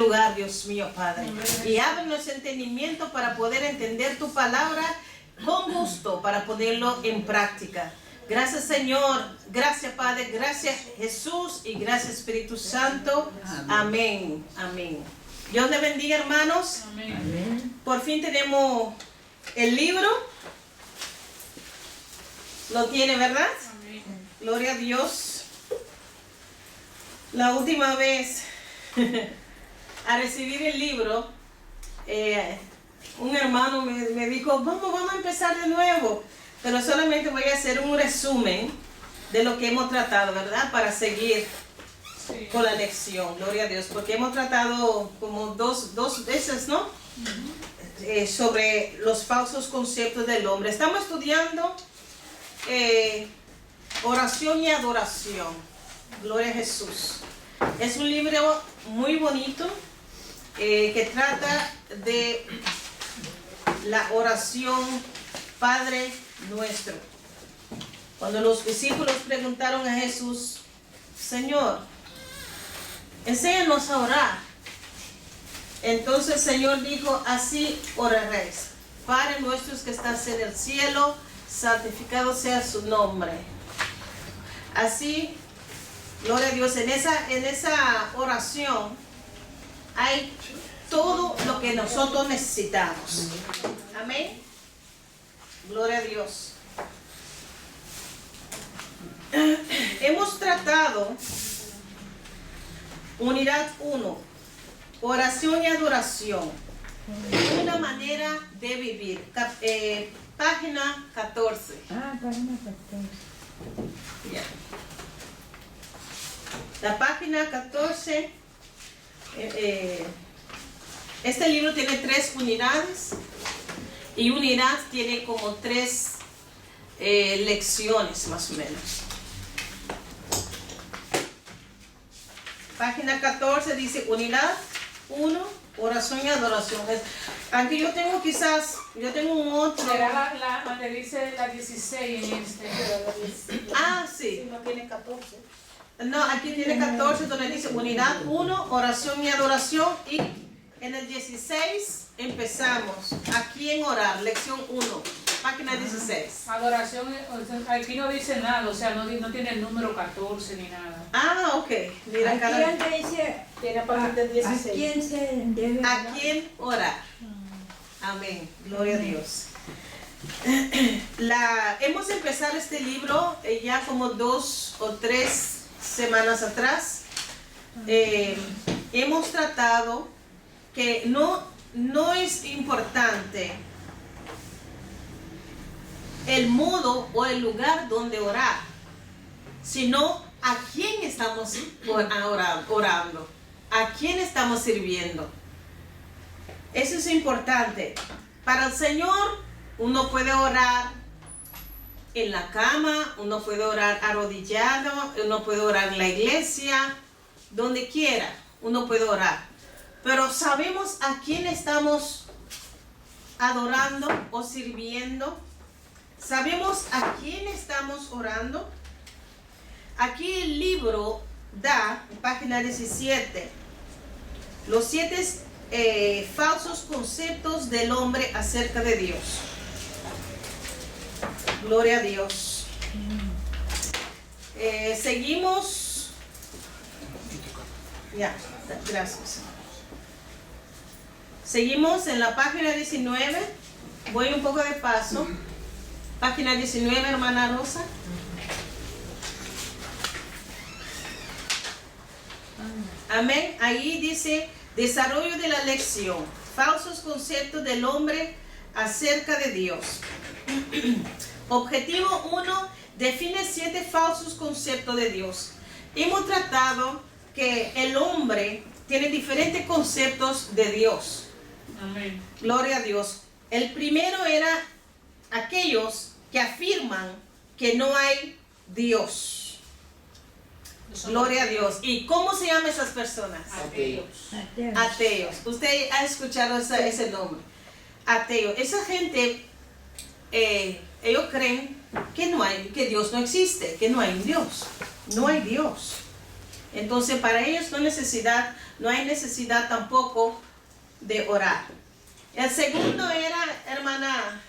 lugar, Dios mío, Padre, y ábrenos entendimiento para poder entender tu palabra con gusto, para ponerlo en práctica. Gracias, Señor, gracias, Padre, gracias, Jesús, y gracias, Espíritu Santo. Amén, amén. Dios le bendiga, hermanos. Amén. Por fin tenemos el libro. Lo tiene, ¿verdad? Amén. Gloria a Dios. La última vez a recibir el libro, un hermano me dijo, vamos a empezar de nuevo, pero solamente voy a hacer un resumen de lo que hemos tratado, ¿verdad? Para seguir con la lección, gloria a Dios, porque hemos tratado como dos veces, ¿no? Sobre los falsos conceptos del hombre. Estamos estudiando oración y adoración, gloria a Jesús. Es un libro muy bonito que trata de la oración Padre Nuestro. Cuando los discípulos preguntaron a Jesús, Señor, enséñanos a orar. Entonces el Señor dijo, así oraréis: Padre nuestro que estás en el cielo, santificado sea su nombre. Así, gloria a Dios, en esa oración hay todo lo que nosotros necesitamos. Amén. Gloria a Dios. Hemos tratado unidad 1, oración y adoración, una manera de vivir. Página 14. Página 14. Yeah. La página 14. Este libro tiene 3 unidades y unidad tiene como 3 lecciones más o menos. Página 14 dice unidad 1, oración y adoración. Aunque yo tengo un otro. Será la donde dice la 16 en este. Sí. No tiene 14. No, aquí tiene 14 donde dice unidad 1, oración y adoración, y en el 16 empezamos. Aquí en orar, lección 1, página 16. Adoración, aquí no dice nada, o sea, no tiene el número 14 ni nada. Ok. Mira, Aquí dice, Tiene página 16. ¿a quién se debe ¿a quién orar? Amén, gloria a Dios. Hemos empezado este libro ya como 2 o 3 semanas atrás. Hemos tratado que no es importante el modo o el lugar donde orar, sino a quién estamos orando, a quién estamos sirviendo. Eso es importante. Para el Señor, uno puede orar en la cama, uno puede orar arrodillado, uno puede orar en la iglesia, donde quiera, uno puede orar. Pero sabemos a quién estamos adorando o sirviendo. Sabemos a quién estamos orando. Aquí el libro da, en página 17, los 7 falsos conceptos del hombre acerca de Dios. Gloria a Dios. Seguimos. Ya, gracias. Seguimos en la página 19. Voy un poco de paso. Página 19, hermana Rosa. Amén. Ahí dice desarrollo de la lección. Falsos conceptos del hombre acerca de Dios. Objetivo 1. Define 7 falsos conceptos de Dios. Hemos tratado que el hombre tiene diferentes conceptos de Dios. Amén. Gloria a Dios. El primero era aquellos que afirman que no hay Dios. Gloria a Dios. ¿Y cómo se llaman esas personas? Ateos. Ateos. Usted ha escuchado ese nombre. Ateo. Esa gente, ellos creen que Dios no existe, que no hay un Dios. No hay Dios. Entonces para ellos no hay necesidad tampoco de orar. El segundo era, hermana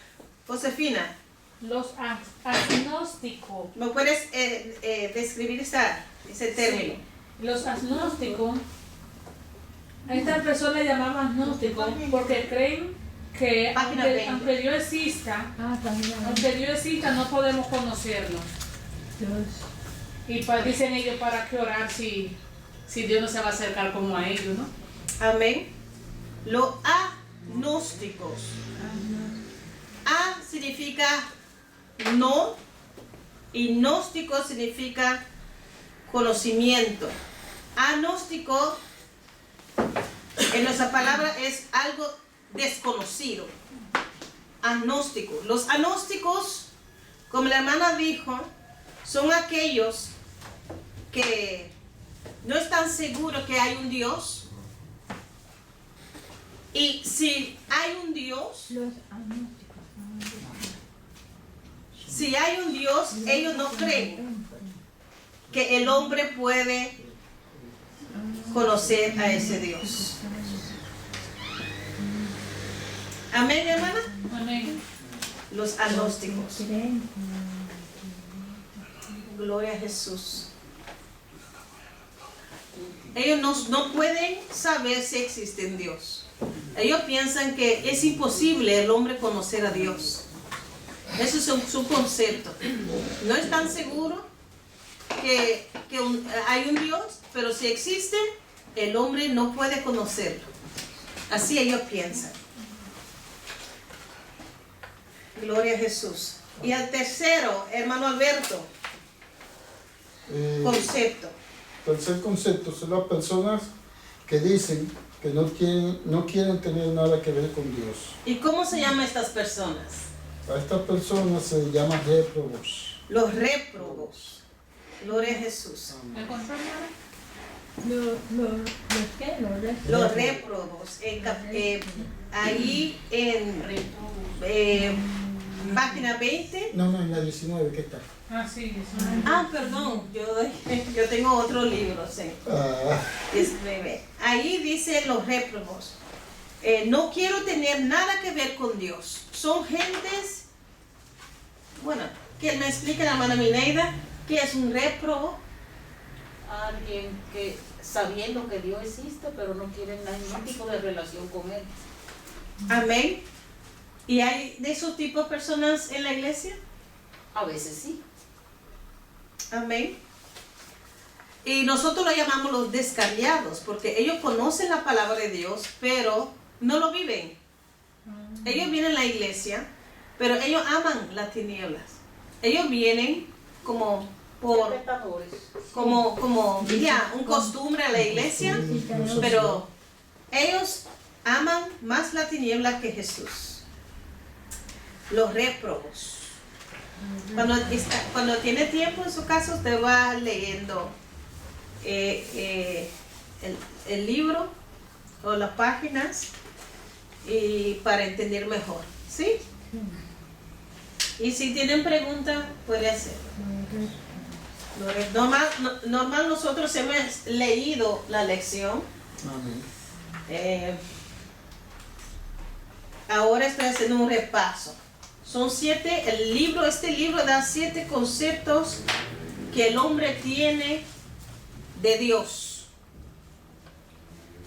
Josefina, Los agnósticos. ¿me puedes describir ese término? Sí. Los agnósticos, a estas personas llamaban agnósticos porque creen que Página 20. aunque Dios exista, no podemos conocerlo. Y dicen ellos, ¿para qué orar si Dios no se va a acercar como a ellos, no? Amén. Los agnósticos. A significa no y gnóstico significa conocimiento. Agnóstico en nuestra palabra es algo desconocido. Agnóstico. Los agnósticos, como la hermana dijo, son aquellos que no están seguros que hay un Dios. Y si hay un Dios, Los agnósticos. si hay un Dios, ellos no creen que el hombre puede conocer a ese Dios. Amén, hermana. Amén. Los agnósticos. Gloria a Jesús. Ellos no pueden saber si existe un Dios. Ellos piensan que es imposible el hombre conocer a Dios. Ese es su concepto. No están seguros que hay un Dios, pero si existe, el hombre no puede conocerlo. Así ellos piensan. Gloria a Jesús. Y el tercero, hermano Alberto, concepto. Tercer concepto son las personas que dicen que no quieren tener nada que ver con Dios. ¿Y cómo se llaman estas personas? A estas personas se llaman réprobos. Los réprobos. Gloria a Jesús. ¿Me contó, hermana? Los réprobos. Ahí en página 20. No, en la 19, ¿qué tal? Ah, sí, eso. Perdón, yo tengo otro libro, sí. Ahí dice los réprobos. No quiero tener nada que ver con Dios. Son gentes, bueno, que me explica la hermana Mineida, ¿qué es un réprobo? Alguien que sabiendo que Dios existe, pero no quiere ningún tipo de relación con Él. Amén. ¿Y hay de esos tipos de personas en la iglesia? A veces sí. Amén. Y nosotros lo llamamos los descarriados, porque ellos conocen la palabra de Dios, pero no lo viven. Ellos vienen a la iglesia, pero ellos aman las tinieblas. Ellos vienen como por Espectadores. como un costumbre a la iglesia, pero ellos aman más la tiniebla que Jesús. Los réprobos. Cuando tiene tiempo en su caso, usted va leyendo el libro o las páginas y para entender mejor, ¿sí? Y si tienen preguntas, puede hacerlo. Normal nosotros hemos leído la lección. Amén. Ahora estoy haciendo un repaso. Son 7, este libro da 7 conceptos que el hombre tiene de Dios.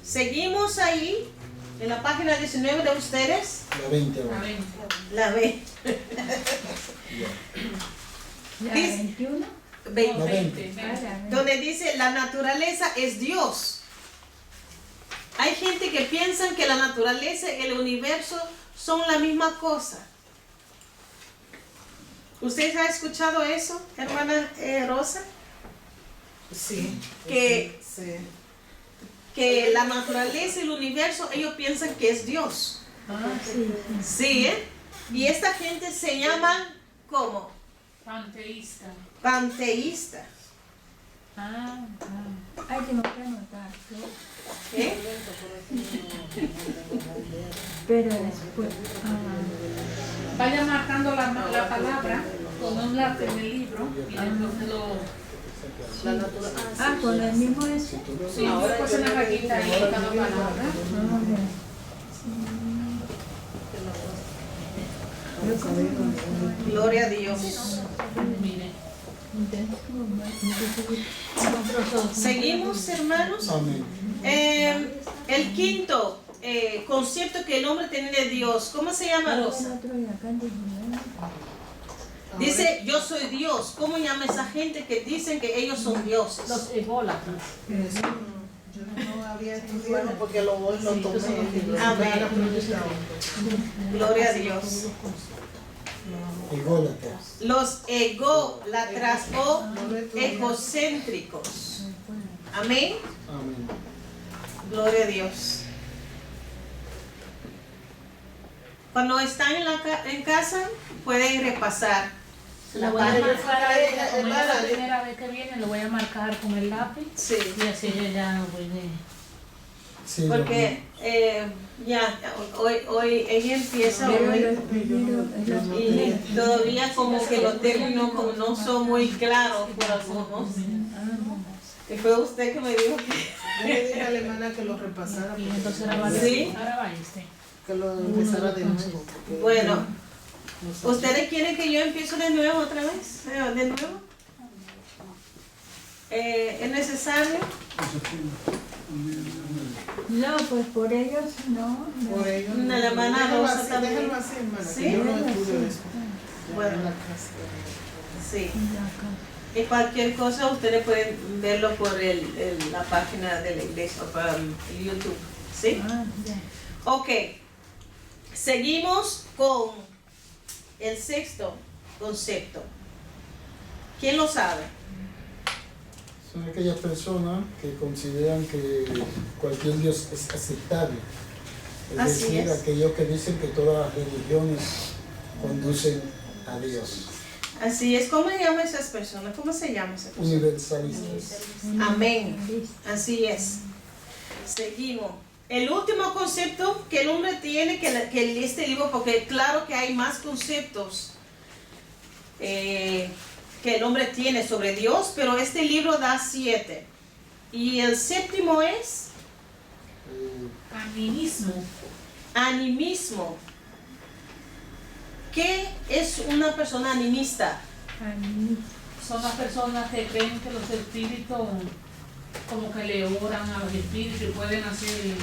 Seguimos ahí, en la página 19 de ustedes. La 20 ahora. Amén. La ve. La Dice- 21. 20, 20. donde dice la naturaleza es Dios. Hay gente que piensa que la naturaleza y el universo son la misma cosa. ¿Usted ha escuchado eso, hermana Rosa? Sí. Que, Sí. que la naturaleza y el universo, ellos piensan que es Dios. Sí. Sí, ¿eh? Y esta gente se llaman como Panteísta. panteístas. Ay, tengo que anotar. ¿Eh? Pero después. Vaya marcando la palabra con un lápiz en el libro y después La natural. Ah, con el mismo ese. sí, después en la rayita ahí cada palabra. Gloria a Dios. Mire. Seguimos, hermanos. Amén. El quinto concepto que el hombre tiene de Dios. ¿Cómo se llama, Rosa? Dice, yo soy Dios. ¿Cómo llama esa gente que dicen que ellos son dioses? Los ególatras. Yo no había estudiado. Bueno, porque lo tomé. Amén. Gloria a Dios. Ególatras. Los ególatras o egocéntricos. Amén. Amén. Gloria a Dios. Cuando están en casa, pueden repasar. La voy a marcar a ella, como ella es la primera vez que viene, lo voy a marcar con el lápiz Sí. y así ella ya no puede. Sí, Porque ya, hoy ella empieza hoy y todavía como que los términos como no son muy claros por algunos. Y fue usted que me dijo Yo le dije a la hermana que lo repasara, Y porque- entonces ahora va, ¿Sí? ahora va este. que lo empezara de nuevo. porque bueno, no sé. ¿ustedes quieren que yo empiece de nuevo otra vez? ¿De nuevo? ¿Es necesario? No, pues por ellos no. Por ello, La hermana déjalo Rosa así, también. déjalo así, hermana, ¿Sí? que yo no estudio eso. Ya Bueno. en la casa. Sí. Y cualquier cosa ustedes pueden verlo por la página de la iglesia o por YouTube. ¿Sí? Ok. Seguimos con el sexto concepto. ¿Quién lo sabe? Son aquellas personas que consideran que cualquier Dios es aceptable. Es Así decir, es. aquellos que dicen que todas las religiones conducen a Dios. Así es. ¿Cómo se llaman esas personas? ¿Cómo se llaman esas personas? Universalistas. Amén. Así es. Seguimos. El último concepto que el hombre tiene, que este libro, porque claro que hay más conceptos que el hombre tiene sobre Dios, pero este libro da 7. Y el séptimo es Animismo. animismo. ¿Qué es una persona animista? Son las personas que creen que los espíritus como que le oran a los espíritus y pueden hacer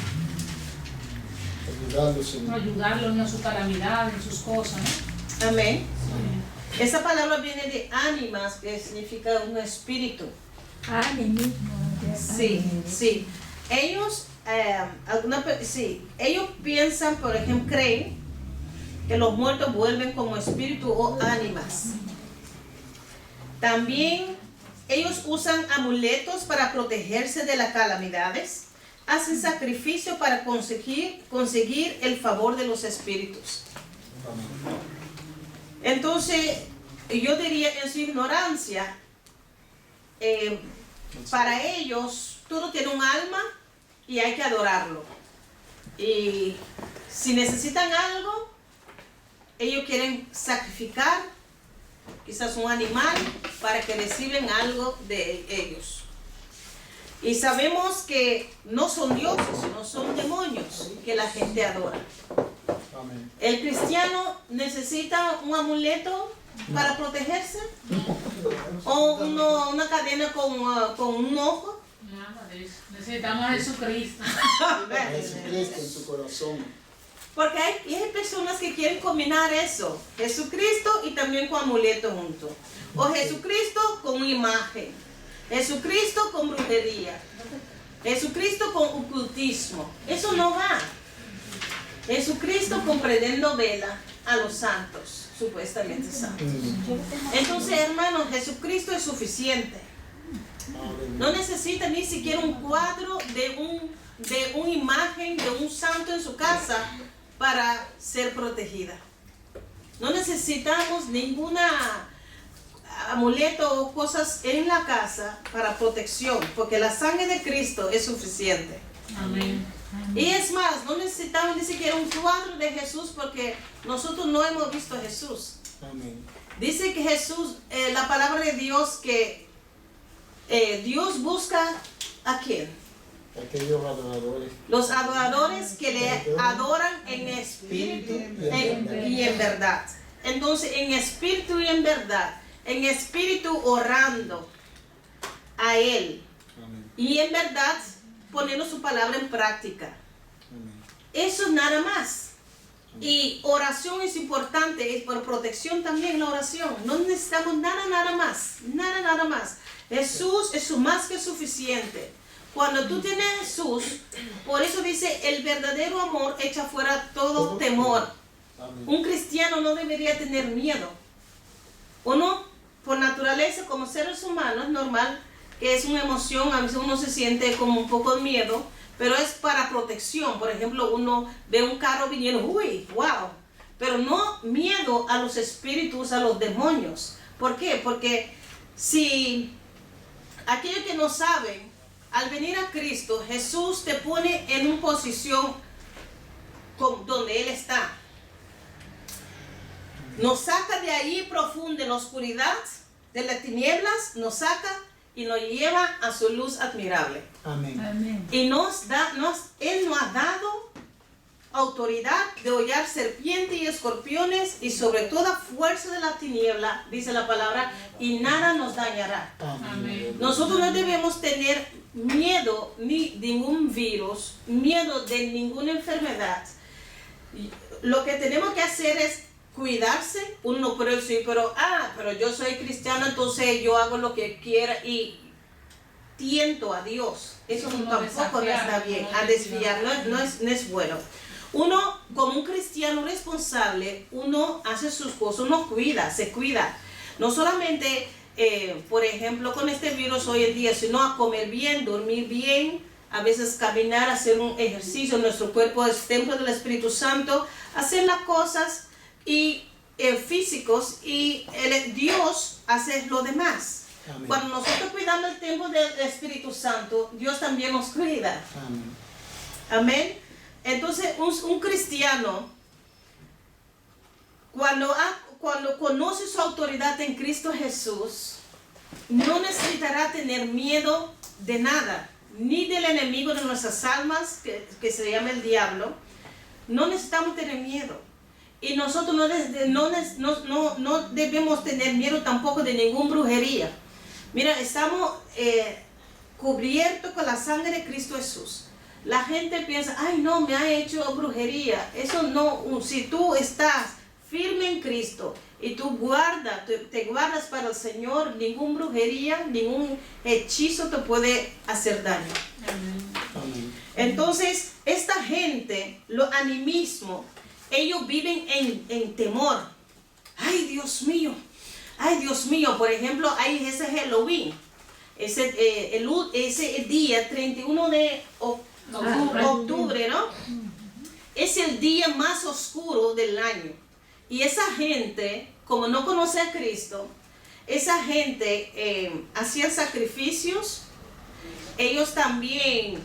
ayudarlos en ayudarlos en su calamidad, en sus cosas, ¿no? Amén. Sí. Esa palabra viene de ánimas, que significa un espíritu. Sí, sí. Ellos, ellos piensan, por ejemplo, creen que los muertos vuelven como espíritu o ánimas. También ellos usan amuletos para protegerse de las calamidades. Hacen sacrificio para conseguir el favor de los espíritus. Entonces, yo diría en su ignorancia, para ellos todo tiene un alma y hay que adorarlo. Y si necesitan algo, ellos quieren sacrificar quizás un animal para que reciban algo de ellos. Y sabemos que no son dioses, sino son demonios que la gente adora. Amén. ¿El cristiano necesita un amuleto para protegerse? ¿O una cadena con un ojo? Nada de eso. Necesitamos a Jesucristo. A Jesucristo en su corazón. Porque hay personas que quieren combinar eso, Jesucristo y también con amuleto junto. O Jesucristo con una imagen, Jesucristo con brujería, Jesucristo con ocultismo. Eso no va. Jesucristo comprendiendo vela a los santos, supuestamente santos. Entonces, hermanos, Jesucristo es suficiente. No necesita ni siquiera un cuadro de una imagen de un santo en su casa para ser protegida. No necesitamos ninguna amuleto o cosas en la casa para protección, porque la sangre de Cristo es suficiente. Amén. Y es más, no necesitamos ni siquiera un cuadro de Jesús porque nosotros no hemos visto a Jesús. Amén. Dice que Jesús, la palabra de Dios, que Dios busca ¿a quién? Aquellos adoradores. Los adoradores que le adoran en espíritu y en verdad. Entonces, en espíritu y en verdad. En espíritu orando a Él. Amén. Y en verdad poniendo su palabra en práctica. Amén. Eso nada más. Y oración es importante, es por protección también la oración. No necesitamos nada más. Nada más. Jesús es más que suficiente. Cuando tú tienes a Jesús, por eso dice, el verdadero amor echa fuera todo temor. Amén. Un cristiano no debería tener miedo. Uno, por naturaleza, como seres humanos, es normal que es una emoción, a veces uno se siente como un poco de miedo, pero es para protección. Por ejemplo, uno ve un carro viniendo, uy, wow, pero no miedo a los espíritus, a los demonios. ¿Por qué? Porque si aquellos que no saben, al venir a Cristo, Jesús te pone en una posición donde Él está. Nos saca de ahí profundo en la oscuridad, de las tinieblas, nos saca y nos lleva a su luz admirable. Amén. Amén. Y Él nos ha dado autoridad de hollar serpientes y escorpiones y sobre toda fuerza de la tiniebla, dice la palabra, y nada nos dañará. Amén. Nosotros no debemos tener miedo ni de ningún virus, miedo de ninguna enfermedad. Lo que tenemos que hacer es cuidarse. Uno no puede decir, pero yo soy cristiano, entonces yo hago lo que quiera y tiento a Dios. Eso No tampoco no está bien, a desviar, no es bueno. Uno, como un cristiano responsable, uno hace sus cosas, uno se cuida. No solamente, por ejemplo, con este virus hoy en día, sino a comer bien, dormir bien, a veces caminar, hacer un ejercicio. Nuestro cuerpo es templo del Espíritu Santo, hacer las cosas físicos y Dios hace lo demás. Amén. Cuando nosotros cuidamos el templo del Espíritu Santo, Dios también nos cuida. Amén. Amén. Entonces, un cristiano, cuando conoce su autoridad en Cristo Jesús, no necesitará tener miedo de nada, ni del enemigo de nuestras almas, que se llama el diablo. No necesitamos tener miedo. Y nosotros no debemos tener miedo tampoco de ninguna brujería. Mira, estamos cubiertos con la sangre de Cristo Jesús. La gente piensa, ay no, me ha hecho brujería. Eso no, si tú estás firme en Cristo y tú te guardas para el Señor, ninguna brujería, ningún hechizo te puede hacer daño. Amén. Entonces, esta gente, los animismos, ellos viven en temor. Ay, Dios mío. Por ejemplo, hay ese Halloween. Ese día 31 de octubre, ¿no? Es el día más oscuro del año. Y esa gente, como no conoce a Cristo, esa gente hacía sacrificios. Ellos también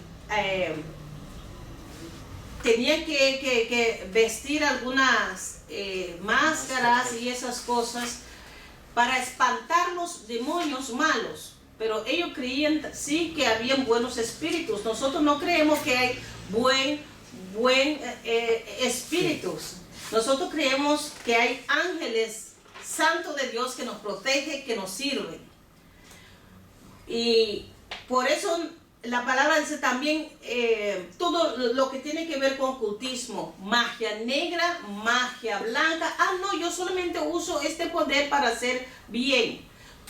tenían que vestir algunas máscaras y esas cosas para espantar los demonios malos. Pero ellos creían sí que habían buenos espíritus. Nosotros no creemos que hay buen espíritus. Nosotros creemos que hay ángeles santos de Dios que nos protegen, que nos sirven. Y por eso la palabra dice también todo lo que tiene que ver con ocultismo, magia negra, magia blanca. No, yo solamente uso este poder para hacer bien.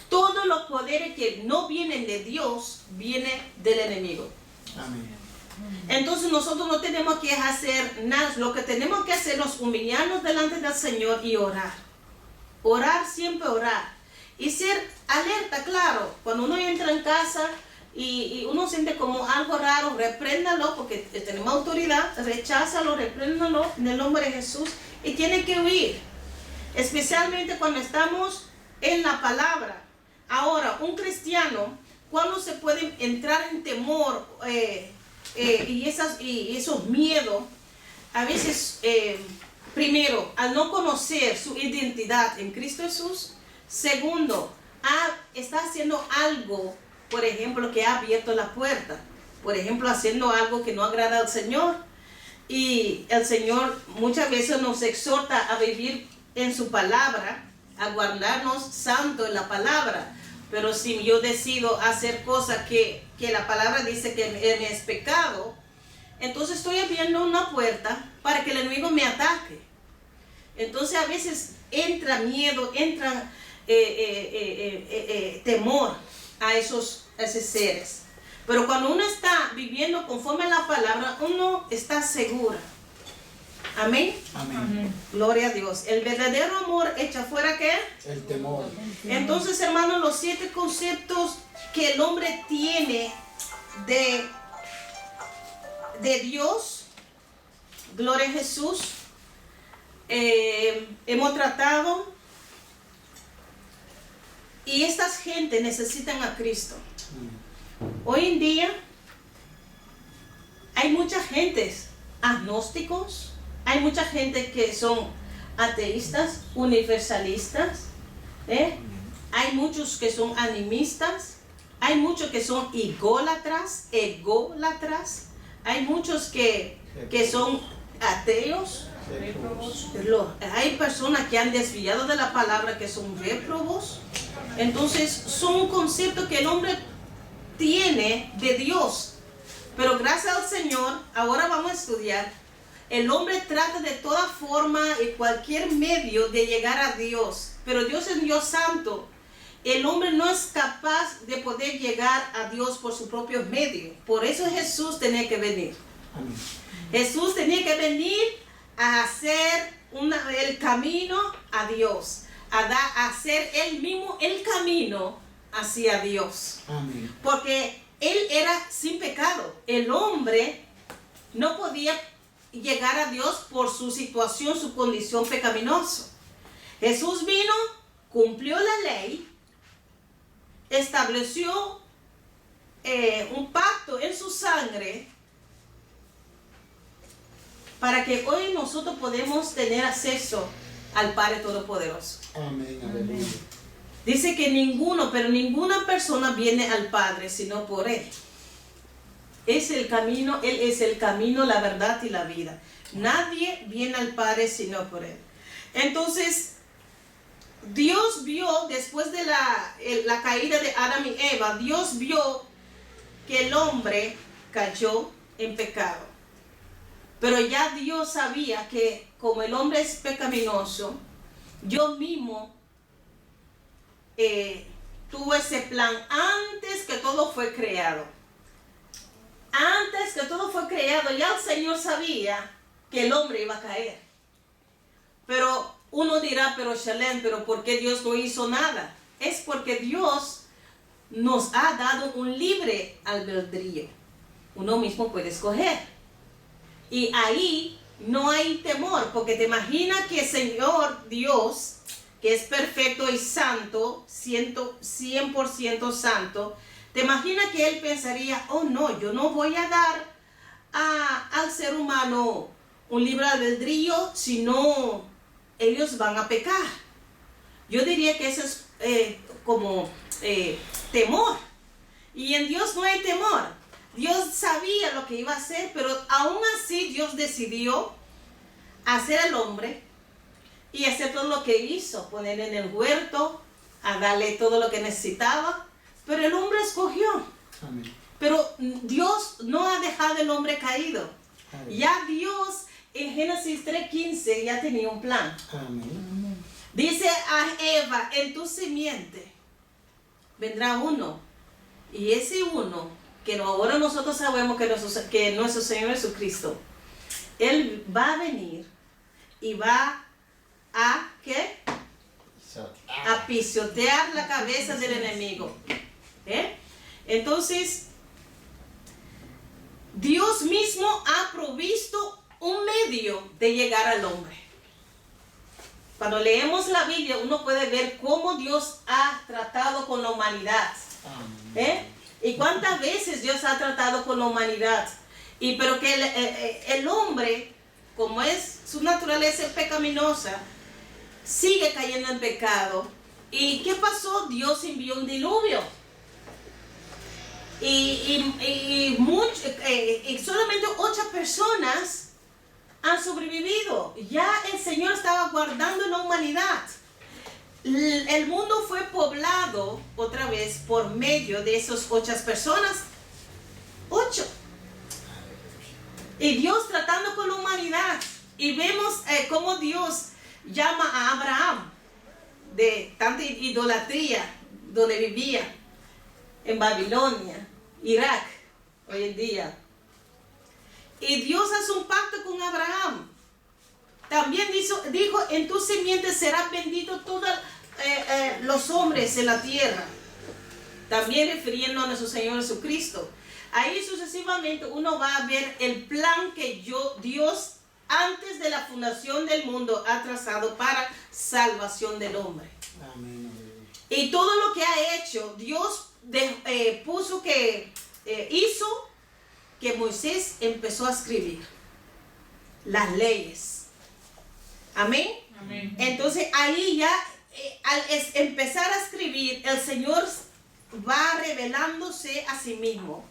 Todos los poderes que no vienen de Dios, vienen del enemigo. Amén. Entonces nosotros no tenemos que hacer nada. Lo que tenemos que hacer es humillarnos delante del Señor y orar. Orar, siempre orar. Y ser alerta, claro. Cuando uno entra en casa y uno siente como algo raro, repréndalo porque tenemos autoridad, recházalo, repréndalo en el nombre de Jesús y tiene que huir. Especialmente cuando estamos en la palabra. Ahora, un cristiano, cuando se puede entrar en temor y esos miedos, a veces primero, al no conocer su identidad en Cristo Jesús. Segundo, está haciendo algo, por ejemplo, que ha abierto la puerta. Por ejemplo, haciendo algo que no agrada al Señor. Y el Señor muchas veces nos exhorta a vivir en su palabra, a guardarnos santo en la palabra. Pero si yo decido hacer cosas que la palabra dice que es pecado, entonces estoy abriendo una puerta para que el enemigo me ataque. Entonces a veces entra miedo, entra temor a esos seres. Pero cuando uno está viviendo conforme a la palabra, uno está seguro. Amén. Amén. Gloria a Dios. El verdadero amor echa fuera ¿qué? El temor. Entonces, hermanos, los 7 conceptos que el hombre tiene de Dios, gloria a Jesús, hemos tratado. Y estas gentes necesitan a Cristo. Hoy en día hay mucha gente agnósticos, hay mucha gente que son ateístas, universalistas, hay muchos que son animistas, hay muchos que son ególatras, hay muchos que son ateos, hay personas que han desviado de la palabra que son réprobos. Entonces son conceptos que el hombre tiene de Dios, pero gracias al Señor, ahora vamos a estudiar, el hombre trata de toda forma y cualquier medio de llegar a Dios, pero Dios es Dios santo. El hombre no es capaz de poder llegar a Dios por su propio medio. Por eso Jesús tenía que venir. Amén. Jesús tenía que venir a hacer el camino a Dios, a hacer él mismo el camino hacia Dios. Amén. Porque él era sin pecado. El hombre no podía llegar a Dios por su situación, su condición pecaminosa. Jesús vino, cumplió la ley, estableció un pacto en su sangre para que hoy nosotros podemos tener acceso al Padre Todopoderoso. Amén. Aleluya. Dice que ninguna persona viene al Padre sino por Él. Es el camino, Él es el camino, la verdad y la vida. Nadie viene al Padre sino por Él. Entonces, Dios vio, después de la caída de Adán y Eva, Dios vio que el hombre cayó en pecado. Pero ya Dios sabía que como el hombre es pecaminoso, yo mismo tuvo ese plan antes que todo fue creado. Antes que todo fue creado, ya el Señor sabía que el hombre iba a caer. Pero uno dirá, pero Shalem, pero ¿por qué Dios no hizo nada? Es porque Dios nos ha dado un libre albedrío. Uno mismo puede escoger. Y ahí no hay temor, porque te imaginas que el Señor Dios, que es perfecto y santo, 100% santo, te imaginas que Él pensaría, oh no, yo no voy a dar al ser humano un libre albedrío, sino ellos van a pecar. Yo diría que eso es como temor. Y en Dios no hay temor. Dios sabía lo que iba a hacer, pero aún así Dios decidió hacer al hombre y hacer todo lo que hizo, poner en el huerto, a darle todo lo que necesitaba, pero el hombre escogió. Amén. Pero Dios no ha dejado al hombre caído. Amén. Ya Dios en Génesis 3:15 ya tenía un plan. Amén. Dice a Eva, en tu simiente vendrá uno, y ese uno, que ahora nosotros sabemos que nuestro Señor Jesucristo, Él va a venir y va a, ¿qué? A pisotear la cabeza del enemigo. Entonces, Dios mismo ha provisto un medio de llegar al hombre. Cuando leemos la Biblia, uno puede ver cómo Dios ha tratado con la humanidad. Y cuántas veces Dios ha tratado con la humanidad. Pero que el hombre como es su naturaleza pecaminosa, sigue cayendo en pecado. ¿Y qué pasó? Dios envió un diluvio. Y solamente 8 personas han sobrevivido. Ya el Señor estaba guardando la humanidad. El mundo fue poblado otra vez por medio de esas 8 personas. 8. Y Dios tratando con la humanidad. Y vemos cómo Dios llama a Abraham de tanta idolatría donde vivía, en Babilonia, Irak, hoy en día. Y Dios hace un pacto con Abraham. También dijo, en tu simiente serán benditos todos los hombres en la tierra. También refiriendo a nuestro Señor Jesucristo. Ahí sucesivamente uno va a ver el plan que Dios antes de la fundación del mundo ha trazado para salvación del hombre. Amén. Y todo lo que ha hecho, Dios hizo que Moisés empezó a escribir las leyes. Amén. Amén. Entonces ahí ya, al empezar a escribir, el Señor va revelándose a sí mismo.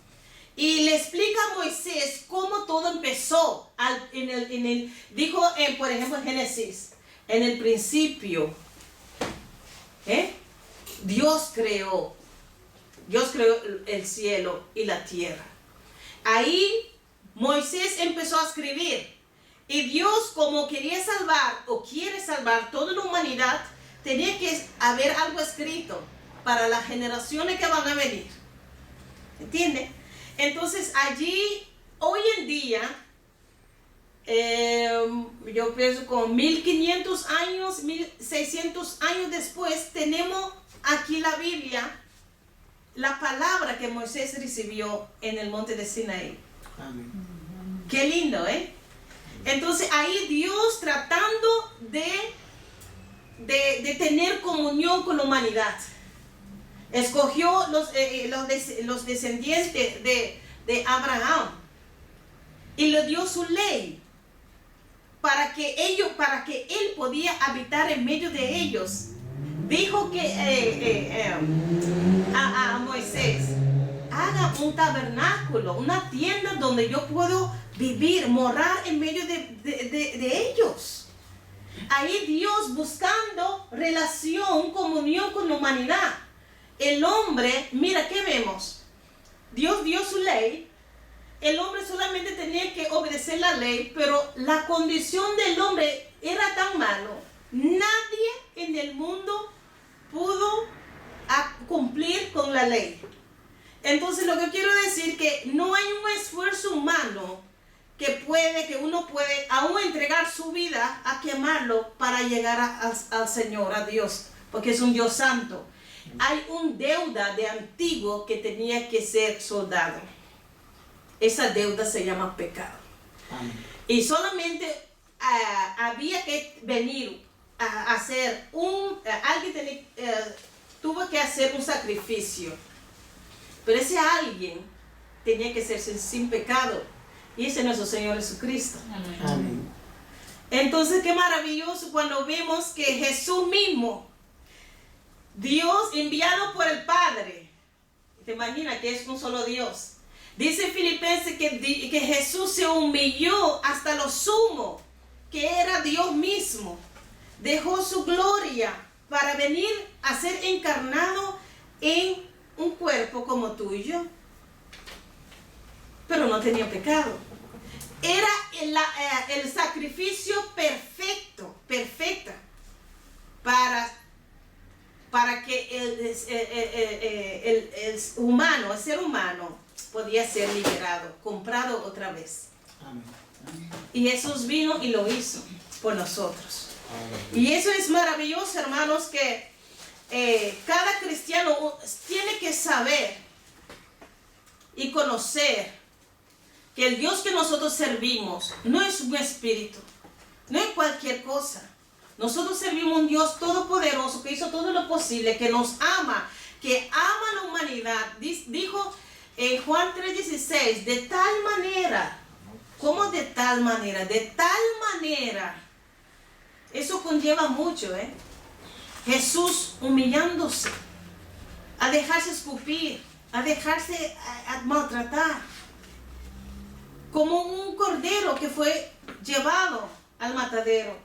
Y le explica a Moisés cómo todo empezó. Dijo, por ejemplo, en Génesis, en el principio, Dios creó el cielo y la tierra. Ahí Moisés empezó a escribir. Y Dios, como quería salvar o quiere salvar toda la humanidad, tenía que haber algo escrito para las generaciones que van a venir. ¿Entiende? Entonces allí, hoy en día, yo pienso con 1500 años, 1600 años después, tenemos aquí la Biblia, la palabra que Moisés recibió en el monte de Sinaí. Amén. Qué lindo, ¿eh? Entonces ahí Dios tratando de tener comunión con la humanidad. Escogió los descendientes de Abraham y le dio su ley para que él podía habitar en medio de ellos. Dijo que a Moisés, haga un tabernáculo, una tienda donde yo puedo vivir, morar en medio de ellos. Ahí Dios buscando relación, comunión con la humanidad. El hombre, mira, ¿qué vemos? Dios dio su ley. El hombre solamente tenía que obedecer la ley, pero la condición del hombre era tan malo. Nadie en el mundo pudo cumplir con la ley. Entonces lo que quiero decir que no hay un esfuerzo humano que uno puede aún entregar su vida a quemarlo para llegar al Señor, a Dios, porque es un Dios santo. Hay un deuda de antiguo que tenía que ser soldado. Esa deuda se llama pecado. Amén. Y solamente había que venir a hacer alguien tuvo que hacer un sacrificio. Pero ese alguien tenía que ser sin pecado. Y ese es nuestro Señor Jesucristo. Amén. Amén. Entonces, qué maravilloso cuando vemos que Jesús mismo, Dios enviado por el Padre, te imaginas que es un solo Dios. Dice Filipenses que Jesús se humilló hasta lo sumo, que era Dios mismo. Dejó su gloria para venir a ser encarnado en un cuerpo como tuyo. Pero no tenía pecado. Era el sacrificio perfecta para que el ser humano podía ser liberado, comprado otra vez. Amén. Y Jesús vino y lo hizo por nosotros. Amén. Y eso es maravilloso, hermanos, que cada cristiano tiene que saber y conocer que el Dios que nosotros servimos no es un espíritu, no es cualquier cosa. Nosotros servimos a un Dios todopoderoso que hizo todo lo posible, que nos ama, que ama a la humanidad. Dijo en Juan 3:16, de tal manera ¿Cómo de tal manera? De tal manera. Eso conlleva mucho, ¿eh? Jesús humillándose, a dejarse escupir, a dejarse a maltratar, como un cordero que fue llevado al matadero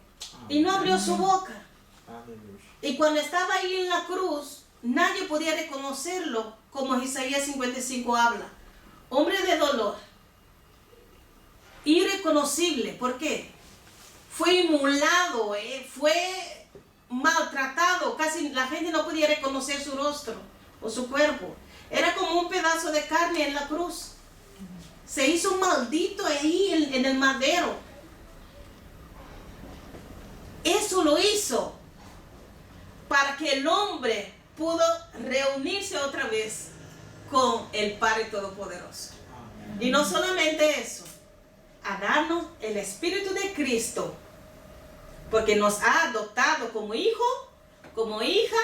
y no abrió su boca. Y cuando estaba ahí en la cruz, nadie podía reconocerlo, como Isaías 55 habla. Hombre de dolor, irreconocible. ¿Por qué? Fue inmolado, fue maltratado, casi la gente no podía reconocer su rostro o su cuerpo. Era como un pedazo de carne en la cruz. Se hizo maldito ahí en el madero. Eso lo hizo para que el hombre pudo reunirse otra vez con el Padre Todopoderoso. Y no solamente eso, a darnos el Espíritu de Cristo, porque nos ha adoptado como hijo, como hijas,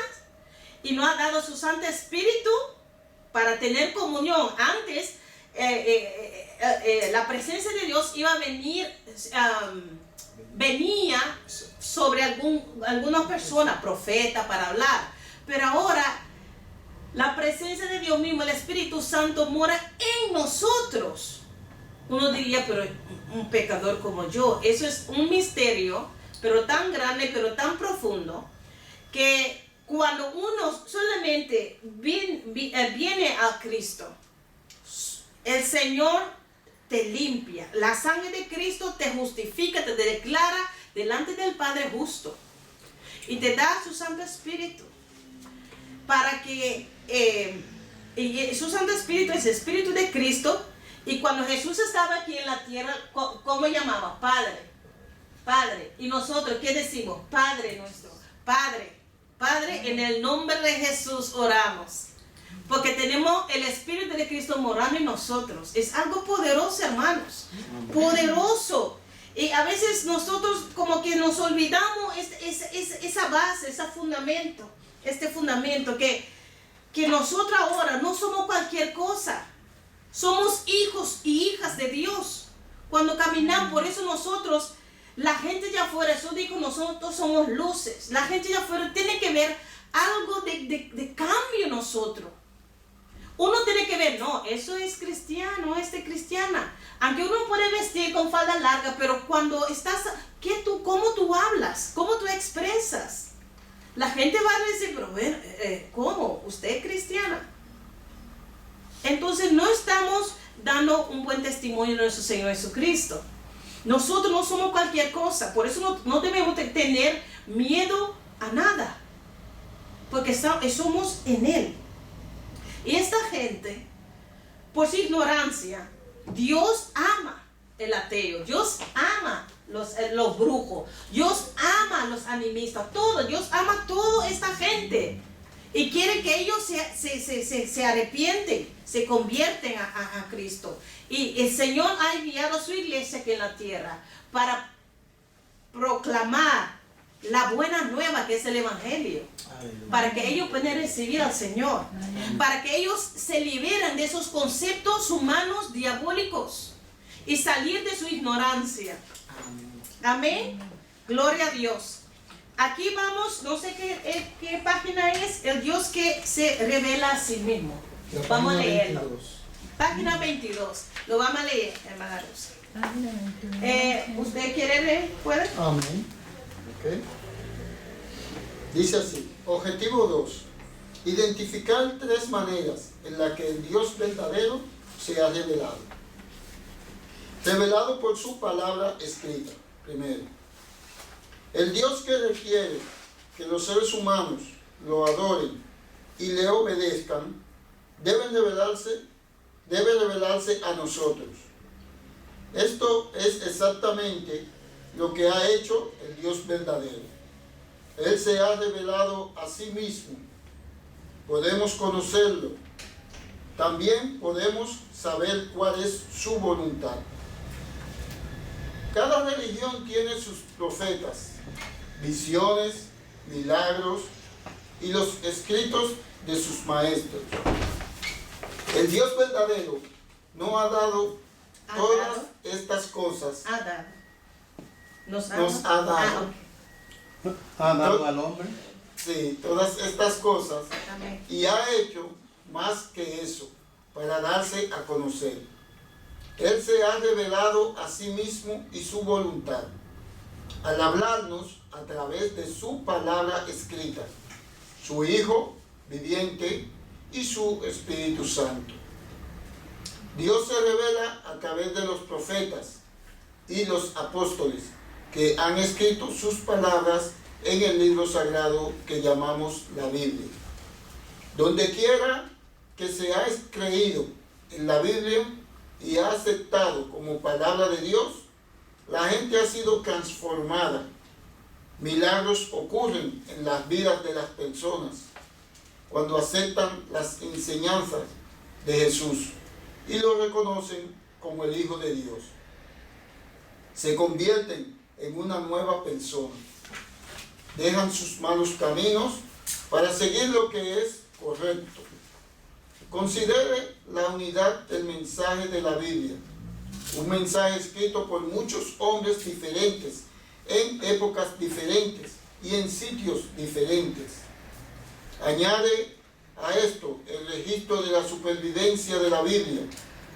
y nos ha dado su Santo Espíritu para tener comunión. Antes, la presencia de Dios iba a venir, venía sobre algunas personas, profetas, para hablar. Pero ahora, la presencia de Dios mismo, el Espíritu Santo, mora en nosotros. Uno diría, pero un pecador como yo. Eso es un misterio, pero tan grande, pero tan profundo, que cuando uno solamente viene a Cristo, el Señor te limpia. La sangre de Cristo te justifica, te declara delante del Padre justo. Y te da su Santo Espíritu. Para que su Santo Espíritu es el Espíritu de Cristo. Y cuando Jesús estaba aquí en la tierra, ¿cómo llamaba? Padre. Padre. Y nosotros, ¿qué decimos? Padre nuestro. Padre. Padre, en el nombre de Jesús oramos. Porque tenemos el Espíritu de Cristo morando en nosotros. Es algo poderoso, hermanos. Poderoso. Y a veces nosotros como que nos olvidamos esa base, ese fundamento. Este fundamento que nosotros ahora no somos cualquier cosa. Somos hijos y hijas de Dios. Cuando caminamos, por eso nosotros, la gente de afuera, eso dijo, nosotros somos luces. La gente de afuera tiene que ver algo de cambio en nosotros. Uno tiene que ver, no, eso es cristiano, cristiana. Aunque uno puede vestir con falda larga, pero cuando estás, ¿cómo tú hablas? ¿Cómo tú expresas? La gente va a decir, pero bueno, ¿cómo? ¿Usted es cristiana? Entonces no estamos dando un buen testimonio de nuestro Señor Jesucristo. Nosotros no somos cualquier cosa, por eso no debemos tener miedo a nada, porque somos en Él. Y esta gente, por su ignorancia, Dios ama el ateo, Dios ama los brujos, Dios ama a los animistas, todo, Dios ama a toda esta gente. Y quiere que ellos se arrepienten, se convierten a Cristo. Y el Señor ha enviado a su iglesia aquí en la tierra para proclamar la buena nueva que es el Evangelio. Para que ellos puedan recibir al Señor. Para que ellos se liberen de esos conceptos humanos diabólicos y salir de su ignorancia. Amén. Gloria a Dios. Aquí vamos, no sé qué página es, el Dios que se revela a sí mismo. Vamos a leerlo. 22. Página 22. Lo vamos a leer, hermana Rosa. Página 21. ¿Usted quiere leer? ¿Puede? Amén. Ok. Dice así, objetivo 2. Identificar 3 maneras en las que el Dios verdadero se ha revelado. Revelado por su palabra escrita, primero. El Dios que requiere que los seres humanos lo adoren y le obedezcan, debe revelarse a nosotros. Esto es exactamente lo que ha hecho el Dios verdadero. Él se ha revelado a sí mismo. Podemos conocerlo. También podemos saber cuál es su voluntad. Cada religión tiene sus profetas, visiones, milagros y los escritos de sus maestros. El Dios verdadero no ha dado todas estas cosas Ha dado. Nos nos ha dado. ok. Ha dado al hombre. Sí, todas estas cosas. Amén. Y ha hecho más que eso para darse a conocer. Él se ha revelado a sí mismo y su voluntad al hablarnos a través de su palabra escrita, su Hijo viviente y su Espíritu Santo. Dios se revela a través de los profetas y los apóstoles que han escrito sus palabras en el libro sagrado que llamamos la Biblia. Donde quiera que se ha creído en la Biblia y ha aceptado como palabra de Dios, la gente ha sido transformada. Milagros ocurren en las vidas de las personas cuando aceptan las enseñanzas de Jesús y lo reconocen como el Hijo de Dios. Se convierten en una nueva persona. Dejan sus malos caminos para seguir lo que es correcto. Considere la unidad del mensaje de la Biblia, un mensaje escrito por muchos hombres diferentes, en épocas diferentes y en sitios diferentes. Añade a esto el registro de la supervivencia de la Biblia,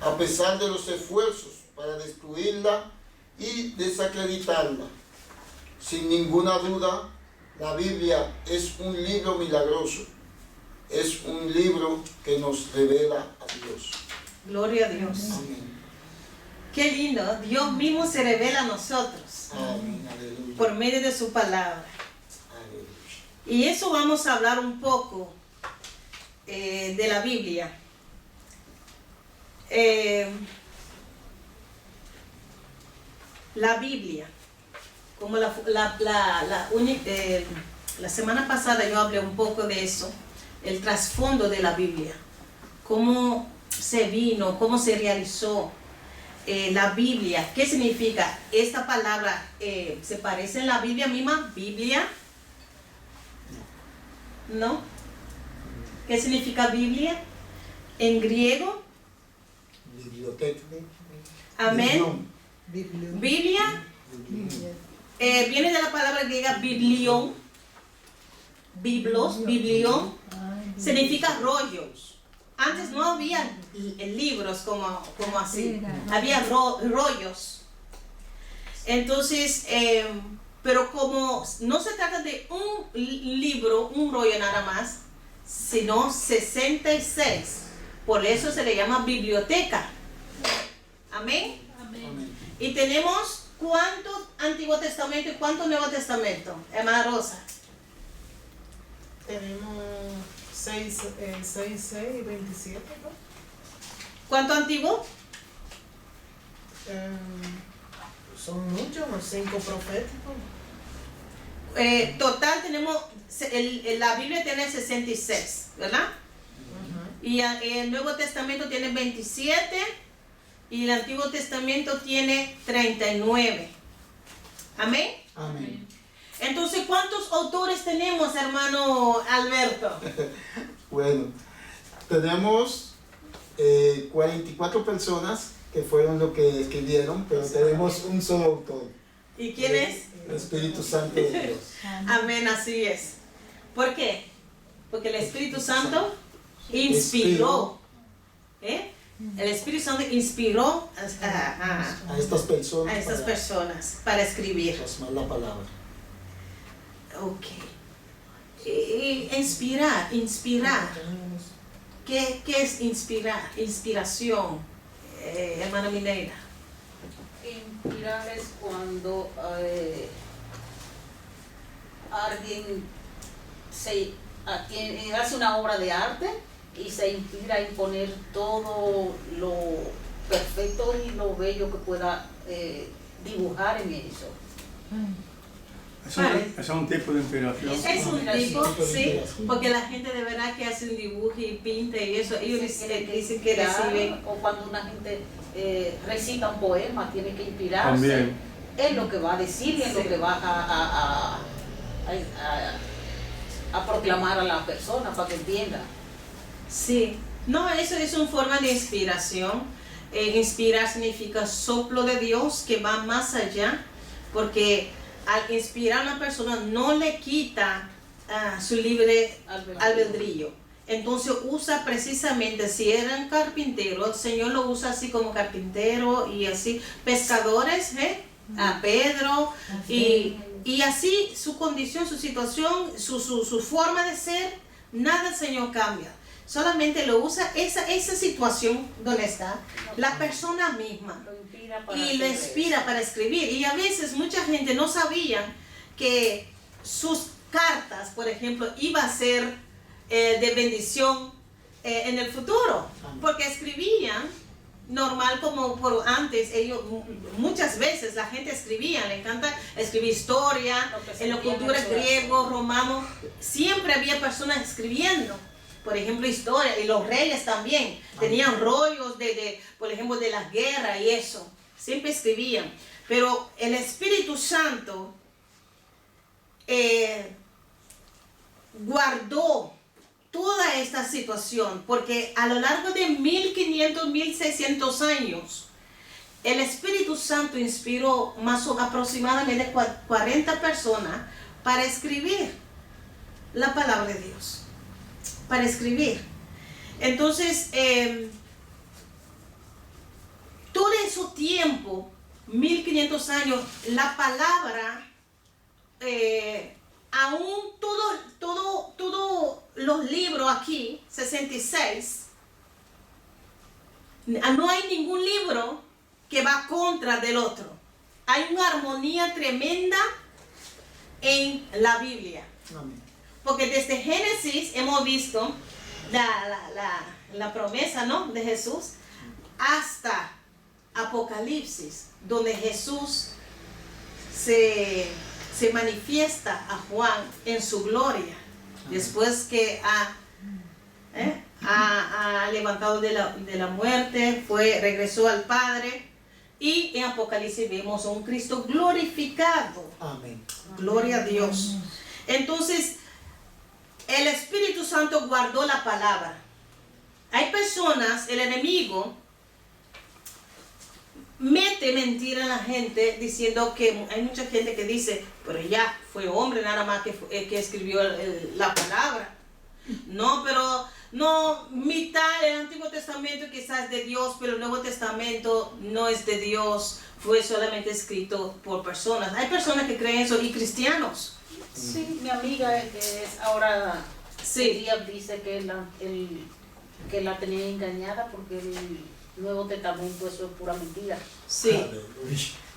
a pesar de los esfuerzos para destruirla y desacreditarla. Sin ninguna duda, la Biblia es un libro milagroso. Es un libro que nos revela a Dios. Gloria a Dios. Amén. Qué lindo. Dios mismo se revela a nosotros Amén. Aleluya. por medio de su palabra. Aleluya. Y eso vamos a hablar un poco de la Biblia. La Biblia, como la semana pasada yo hablé un poco de eso, el trasfondo de la Biblia, cómo se vino, cómo se realizó la Biblia. ¿Qué significa? Esta palabra se parece en la Biblia misma, Biblia, ¿no? ¿Qué significa Biblia? En griego, Biblioteca. amén. Biblia. Biblia viene de la palabra griega biblión, biblos, biblión, significa rollos. Antes no había libros como así, había rollos. Entonces, pero como no se trata de un libro, un rollo nada más, sino 66. Por eso se le llama biblioteca. Amén. Amén. Y tenemos ¿cuánto Antiguo Testamento y cuánto Nuevo Testamento, hermana Rosa? Tenemos 6, 6 y 27, ¿no? ¿Cuánto antiguo? Son muchos, los 5 proféticos. Total tenemos, la Biblia tiene 66, ¿verdad? Y el Nuevo Testamento tiene 27 y el Antiguo Testamento tiene 39. Amén. Amén. Entonces, ¿cuántos autores tenemos, hermano Alberto? Bueno, tenemos 44 personas que fueron los que escribieron, pero tenemos un solo autor. ¿Y quién es? El Espíritu Santo de Dios. Amén, así es. ¿Por qué? Porque el Espíritu Santo inspiró. El Espíritu Santo inspiró A estas personas. a estas personas para escribir. Plasmar la palabra. Ok. Inspirar. ¿Qué es inspirar? Inspiración, hermana Mineira. Inspirar es cuando alguien hace una obra de arte y se inspira en poner todo lo perfecto y lo bello que pueda dibujar en eso. Es un tipo de inspiración. Es un tipo, sí, Inspiración. porque la gente de verdad que hace un dibujo y pinta y eso, ellos dicen que reciben. O cuando una gente recita un poema, tiene que inspirarse También. en lo que va a decir y en lo Sí. que va a proclamar a la persona para que entienda. Sí, no, eso es una forma de inspiración. inspirar significa soplo de Dios que va más allá, porque al inspirar a una persona no le quita su libre albedrío. Entonces usa precisamente, si eran carpinteros, el Señor lo usa así como carpintero y así, pescadores, a Pedro, y así su condición, su situación, su forma de ser, nada el Señor cambia. Solamente lo usa esa situación donde está, la persona misma, y lo inspira para escribir. Y a veces mucha gente no sabía que sus cartas, por ejemplo, iba a ser de bendición en el futuro, porque escribían normal como por antes. Ellos muchas veces la gente escribía, le encanta escribir historia, en la cultura griego, romano, siempre había personas escribiendo, por ejemplo, historia, y los reyes también tenían rollos por ejemplo, de la guerra y eso, siempre escribían. Pero el Espíritu Santo guardó toda esta situación, porque a lo largo de 1500, 1600 años, el Espíritu Santo inspiró aproximadamente 40 personas para escribir la palabra de Dios, para escribir. Entonces, todo ese tiempo, 1500 años, la palabra, aún todos los libros aquí, 66, no hay ningún libro que va contra del otro. Hay una armonía tremenda en la Biblia. Porque desde Génesis hemos visto la promesa, ¿no?, de Jesús, hasta Apocalipsis, donde Jesús se manifiesta a Juan en su gloria, después que ha levantado de la muerte, regresó al Padre, y en Apocalipsis vemos a un Cristo glorificado. Amén. Gloria a Dios. Entonces, el Espíritu Santo guardó la palabra. Hay personas, el enemigo mete mentira a la gente diciendo que hay mucha gente que dice, pero ya fue hombre nada más que escribió la palabra. No, pero no, mitad del Antiguo Testamento quizás es de Dios, pero el Nuevo Testamento no es de Dios, fue solamente escrito por personas. Hay personas que creen eso, y cristianos. Sí, mi amiga que es ahora, ella dice que la tenía engañada porque el Nuevo Testamento, eso es pura mentira. Sí.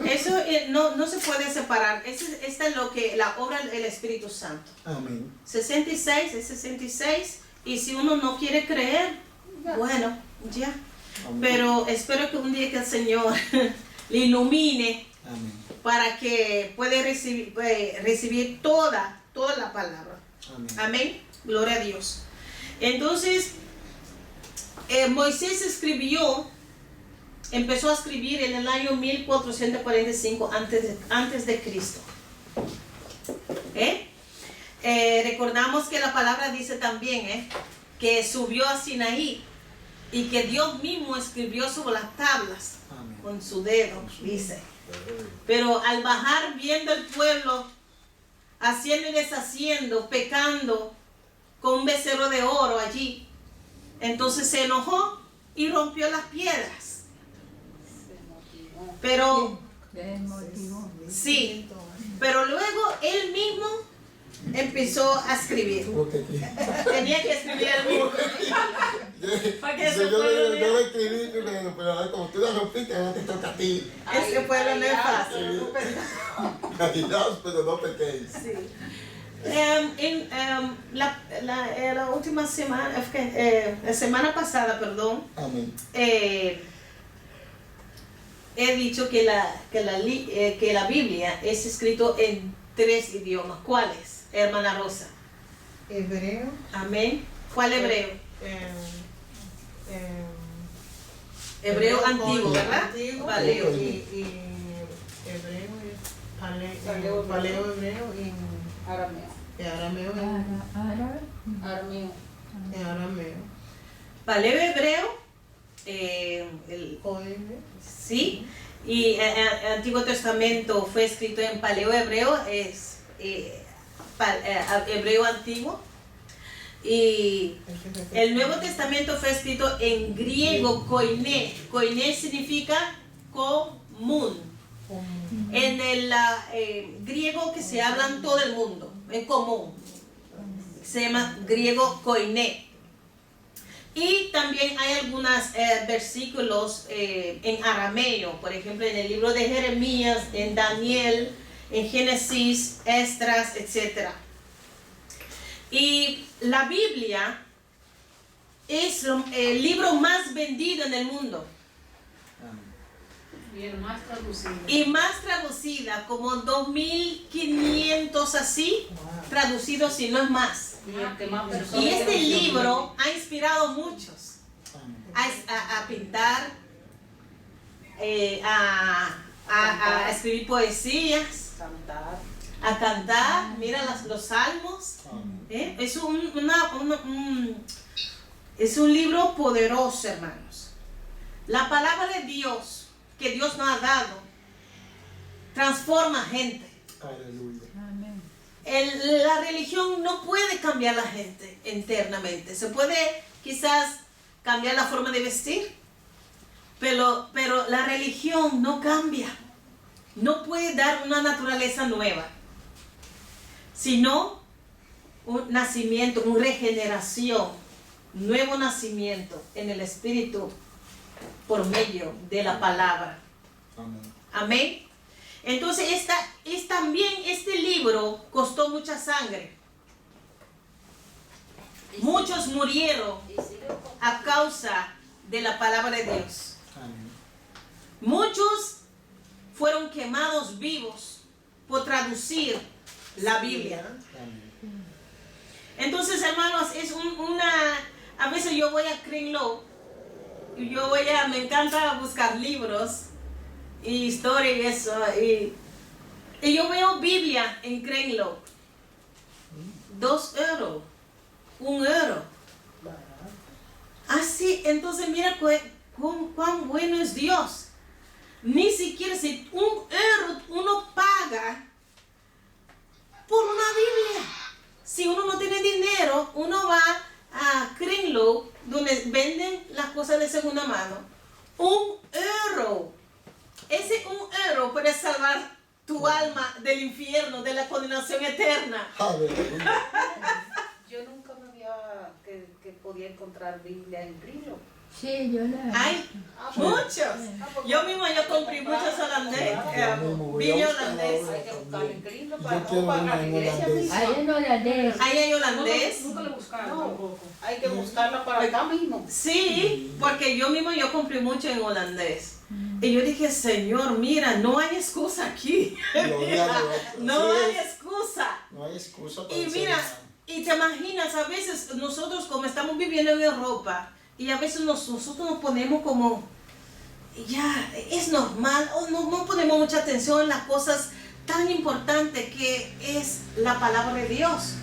Eso no se puede separar. Esta es la obra del Espíritu Santo. Amén. 66 es 66, y si uno no quiere creer, bueno, ya. Amén. Pero espero que un día que el Señor le ilumine. Amén. Para que pueda recibir toda la palabra. Amén. Amén. Gloria a Dios. Entonces, Moisés empezó a escribir en el año 1445 antes de Cristo. Recordamos que la palabra dice también que subió a Sinaí y que Dios mismo escribió sobre las tablas. Amén. Con su dedo, dice. Pero al bajar, viendo el pueblo haciendo y deshaciendo, pecando con un becerro de oro allí, entonces se enojó y rompió las piedras. Pero sí, pero luego él mismo empezó a escribir. Tenía que escribir él mismo. Para que ese pueblo yo lo escribí, pero como tú la rompiste, no te toca a ti. Ese pueblo no es fácil. Ayudaos, pero no pequéis. Sí. La última semana, la semana pasada, perdón, Amén. he dicho que la Biblia es escrito en 3 idiomas. ¿Cuáles, hermana Rosa? Hebreo. Amén. ¿Cuál hebreo? Hebreo antiguo, ¿verdad? Antiguo, Paleo. y hebreo, paleo hebreo y Arameo. arameo. Arameo. Arameo. Paleo hebreo Sí, y el Antiguo Testamento fue escrito en paleo-hebreo, es hebreo antiguo, y el Nuevo Testamento fue escrito en griego koiné. Koiné significa común. En el griego que se habla en todo el mundo, en común, se llama griego koiné. Y también hay algunos versículos en arameo, por ejemplo en el libro de Jeremías, en Daniel, en Génesis, Esdras, etc. Y la Biblia es el libro más vendido en el mundo. Y el más traducido. Y más traducida, como 2.500 así, traducidos si no es más. Y el que más personas Y este que no- libro ha inspirado a muchos a pintar, a escribir poesías, Cantar. a cantar. Mira los salmos. Es es un libro poderoso, hermanos. La palabra de Dios que Dios nos ha dado transforma gente. Aleluya. Amén. La religión no puede cambiar a la gente internamente. Se puede quizás cambiar la forma de vestir, pero la religión no cambia. No puede dar una naturaleza nueva, sino un nacimiento, una regeneración, nuevo nacimiento en el Espíritu por medio de la palabra. Amén. Amén. Entonces también este libro costó mucha sangre. Muchos murieron Y sigue con- a causa de la palabra de Dios. Amén. Muchos fueron quemados vivos por traducir la Biblia. Amén. Entonces, hermanos, es a veces yo voy a Kringlo y me encanta buscar libros y historia y eso, y yo veo Biblia en Kringlo. 2 euros, 1 euro. Así, entonces mira cuán bueno es Dios. Ni siquiera si 1 euro uno paga por una Biblia. Si uno no tiene dinero, uno va a Kringlo, donde venden las cosas de segunda mano. 1 euro. Ese 1 euro puede salvar tu alma del infierno, de la condenación eterna. Aleluya. Yo nunca me había que podía encontrar Biblia en Grillo. Sí, yo la. Hay muchos. Yo compré muchos holandés, Biblia holandés. Hay que buscar en Grillo Yo para quiero para una la en iglesia holandés. misma. Ahí en holandés. Ahí hay holandés. Nunca lo buscaron No, tampoco. hay que buscarla para acá mismo. Sí, porque yo compré mucho en holandés. Y yo dije, Señor, mira, no hay excusa aquí. Gloria a Dios. No Así hay es. excusa. No hay excusa para Y el ser mira, humano. y te imaginas, a veces nosotros como estamos viviendo en Europa, y a veces nosotros nos ponemos como, ya, es normal, o no ponemos mucha atención en las cosas tan importantes que es la palabra de Dios.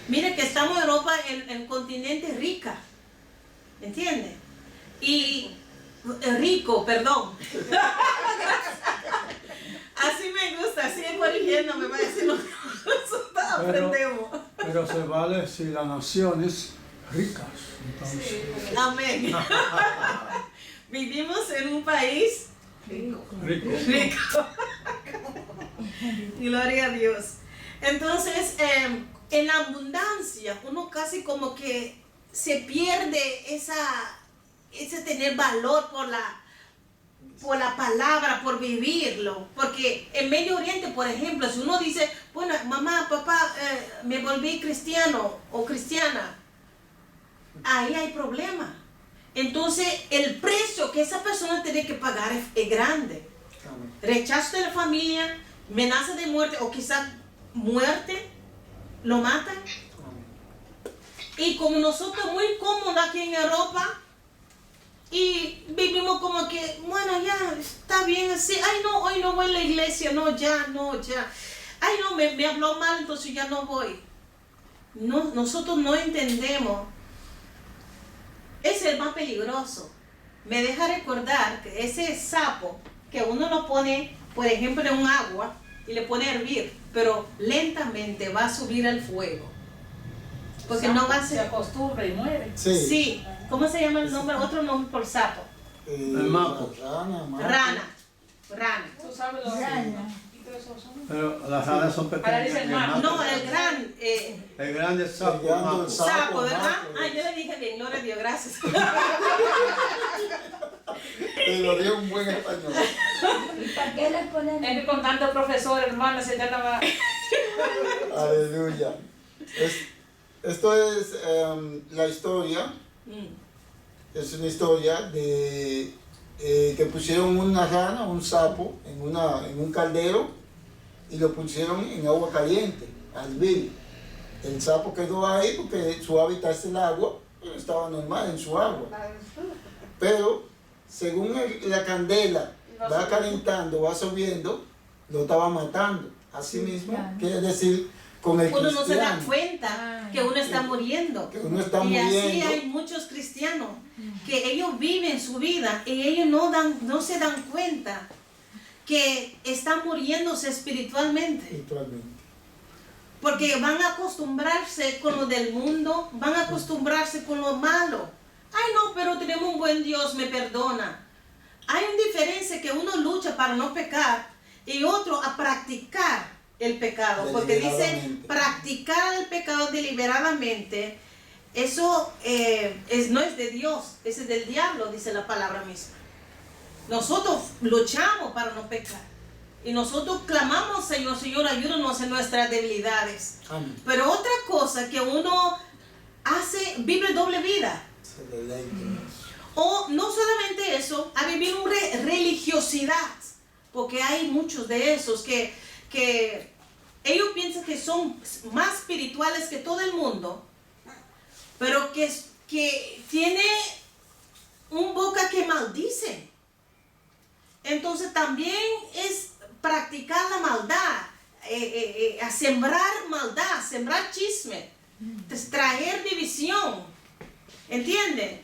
Mire que estamos en Europa, en un continente rica, ¿entiendes? Y rico, perdón. Así me gusta, sigue corrigiéndome para decir lo que nosotros aprendemos. Pero se vale si la nación es rica. Entonces, Amén. Vivimos en un país rico. rico. Gloria a Dios. Entonces, en la abundancia, uno casi como que se pierde ese tener valor por la palabra, por vivirlo. Porque en Medio Oriente, por ejemplo, si uno dice, bueno, mamá, papá, me volví cristiano o cristiana, ahí hay problema. Entonces, el precio que esa persona tiene que pagar es grande. Amén. Rechazo de la familia, amenaza de muerte o quizás muerte, lo matan. Amén. Y como nosotros muy cómodos aquí en Europa y vivimos como que, bueno, ya está bien así. Ay, no, hoy no voy a la iglesia, no, ya. Ay, no, me habló mal, entonces ya no voy. No, nosotros no entendemos. Es el más peligroso. me deja recordar que ese sapo que uno lo pone, por ejemplo, en un agua y le pone a hervir, pero lentamente va a subir al fuego. Porque no va a Se ser... acostumbra y muere. Sí. Sí, ¿cómo se llama el nombre? Otro nombre por sapo. El mapo. Rana. Rana. Tú sabes lo Rana. Pero las ranas son Ahora pequeñas. dicen y el mapo. mapo- No, el gran El grande es sapo. El grande mapo. es sapo, ¿verdad? mapo. Ah, yo le dije bien, gloria a Dios, gracias. Te lo dio un buen español. ¿Y para qué le ponen? Es que con tanto profesor, hermana, se te andaba... Aleluya. Esto es la historia. Es una historia de que pusieron una rana, un sapo, en un caldero y lo pusieron en agua caliente, al hervir. El sapo quedó ahí porque su hábitat es el agua, pero estaba normal en su agua. Pero según la candela va calentando, va subiendo, lo estaba matando. Así mismo, quiere decir, con el Uno no se da cristiano, cuenta que uno está muriendo. que uno está Y así muriendo. hay muchos cristianos que ellos viven su vida y ellos no se dan cuenta que están muriéndose espiritualmente. Espiritualmente. Porque van a acostumbrarse con lo del mundo, van a acostumbrarse con lo malo. Ay no, pero tenemos un buen Dios, me perdona. Hay una diferencia que uno lucha para no pecar y otro a practicar el pecado. Porque dice Deliberadamente. practicar el pecado deliberadamente. Eso no es de Dios, es del diablo, dice la palabra misma. Nosotros luchamos para no pecar. Y nosotros clamamos, Señor, Señor, ayúdanos en nuestras debilidades. Amén. Pero otra cosa que uno hace, vive doble vida. Se deleite. O no solamente eso, a vivir una religiosidad. Porque hay muchos de esos que ellos piensan que son más espirituales que todo el mundo, pero que tiene un boca que maldice. Entonces también es practicar la maldad, a sembrar maldad, sembrar chisme, traer división. ¿Entienden?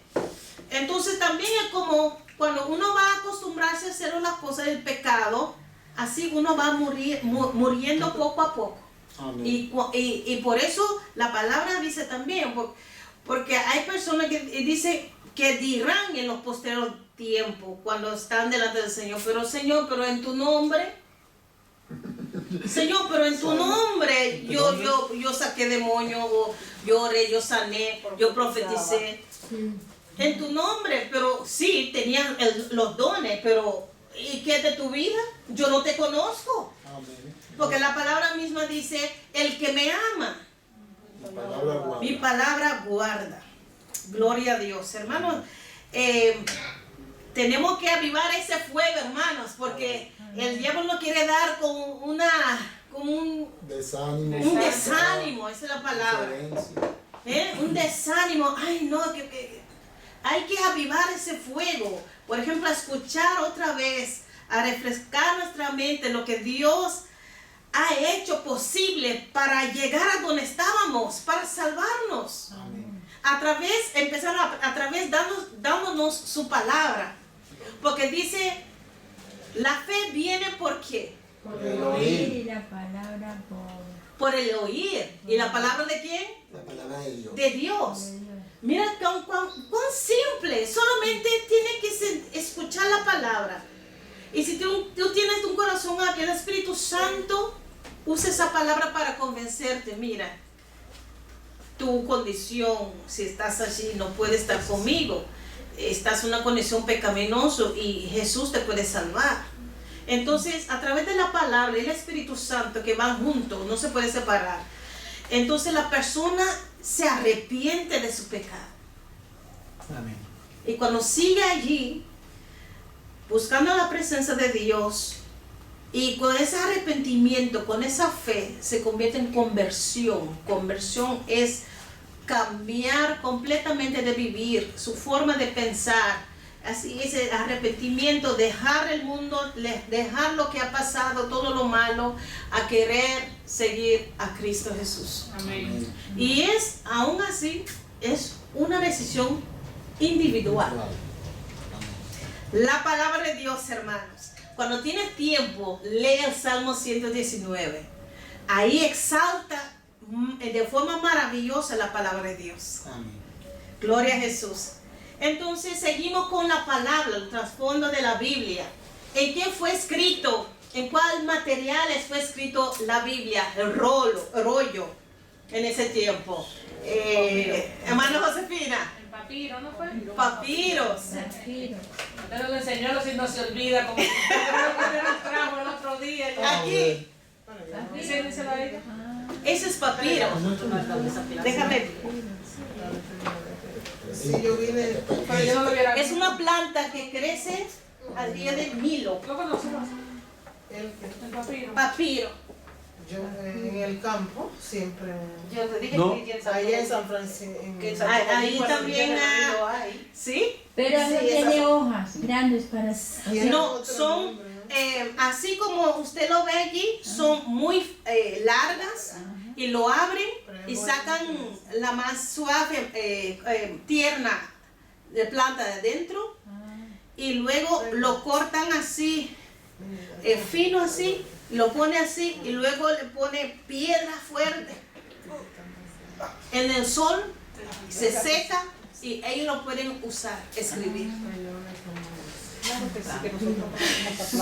Entonces también es como cuando uno va a acostumbrarse a hacer las cosas del pecado, así uno va muriendo poco a poco. Amén. Y por eso la palabra dice también, porque hay personas que dicen que dirán en los posteriores tiempos cuando están delante del Señor, pero en tu nombre, Señor, pero en tu nombre yo saqué demonios, o yo oré, yo sané, yo profeticé. En tu nombre, pero sí, tenían los dones, pero ¿y qué de tu vida? Yo no te conozco. Amén. Porque la palabra misma dice, el que me ama, La palabra guarda. mi palabra guarda. Gloria a Dios. Hermanos, tenemos que avivar ese fuego, hermanos, porque el diablo nos quiere dar con un desánimo, esa es la palabra. Un desánimo. Ay, no, hay que avivar ese fuego. Por ejemplo, a escuchar otra vez, a refrescar nuestra mente lo que Dios ha hecho posible para llegar a donde estábamos, para salvarnos. Amén. A través dándonos su palabra. Porque dice, la fe viene ¿por qué? Por el oír y la palabra Por el oír. ¿Y la palabra de quién? La palabra de Dios. De Dios. Mira cuán simple. Solamente tiene que escuchar la palabra. Y si tú tienes un corazón abierto, el Espíritu Santo usa esa palabra para convencerte. Mira, tu condición, si estás allí, no puedes estar conmigo. Estás en una condición pecaminosa y Jesús te puede salvar. Entonces, a través de la palabra y el Espíritu Santo que van juntos, no se puede separar. Entonces la persona se arrepiente de su pecado. Amén. Y cuando sigue allí, buscando la presencia de Dios, y con ese arrepentimiento, con esa fe, se convierte en conversión. Conversión es cambiar completamente de vivir, su forma de pensar. Así es el arrepentimiento, dejar el mundo, dejar lo que ha pasado, todo lo malo, a querer seguir a Cristo Jesús. Amén. Y aún así, es una decisión individual. La palabra de Dios, hermanos. Cuando tienes tiempo, lee el Salmo 119. Ahí exalta de forma maravillosa la palabra de Dios. Amén. Gloria a Jesús. Entonces seguimos con la palabra, el trasfondo de la Biblia. ¿En qué fue escrito? ¿En cuál materiales fue escrito la Biblia? El rollo en ese tiempo. Hermano Josefina. El papiro, ¿no fue? Papiros. Zafiro. Usted lo enseñó, si no se olvida, como usted nos trajo el otro día. Aquí. Díselo a ella. Ese es papiro. Déjame. Sí, yo vine. Pero yo no lo hubiera Es una planta que crece al día del Nilo. ¿Lo conocemos? El papiro. Papiro. Yo en el campo siempre. Yo te dije No. que Allá en San Francisco. que en Ahí Santo también Domingo lo hay. hay. ¿Sí? Pero Sí, no tiene hojas grandes para... No, son, así como usted lo ve allí, son muy largas y lo abren y sacan la más suave, tierna de planta de dentro y luego lo cortan así, fino así, lo pone así y luego le pone piedra fuerte en el sol, se seca y ellos lo pueden usar, escribir.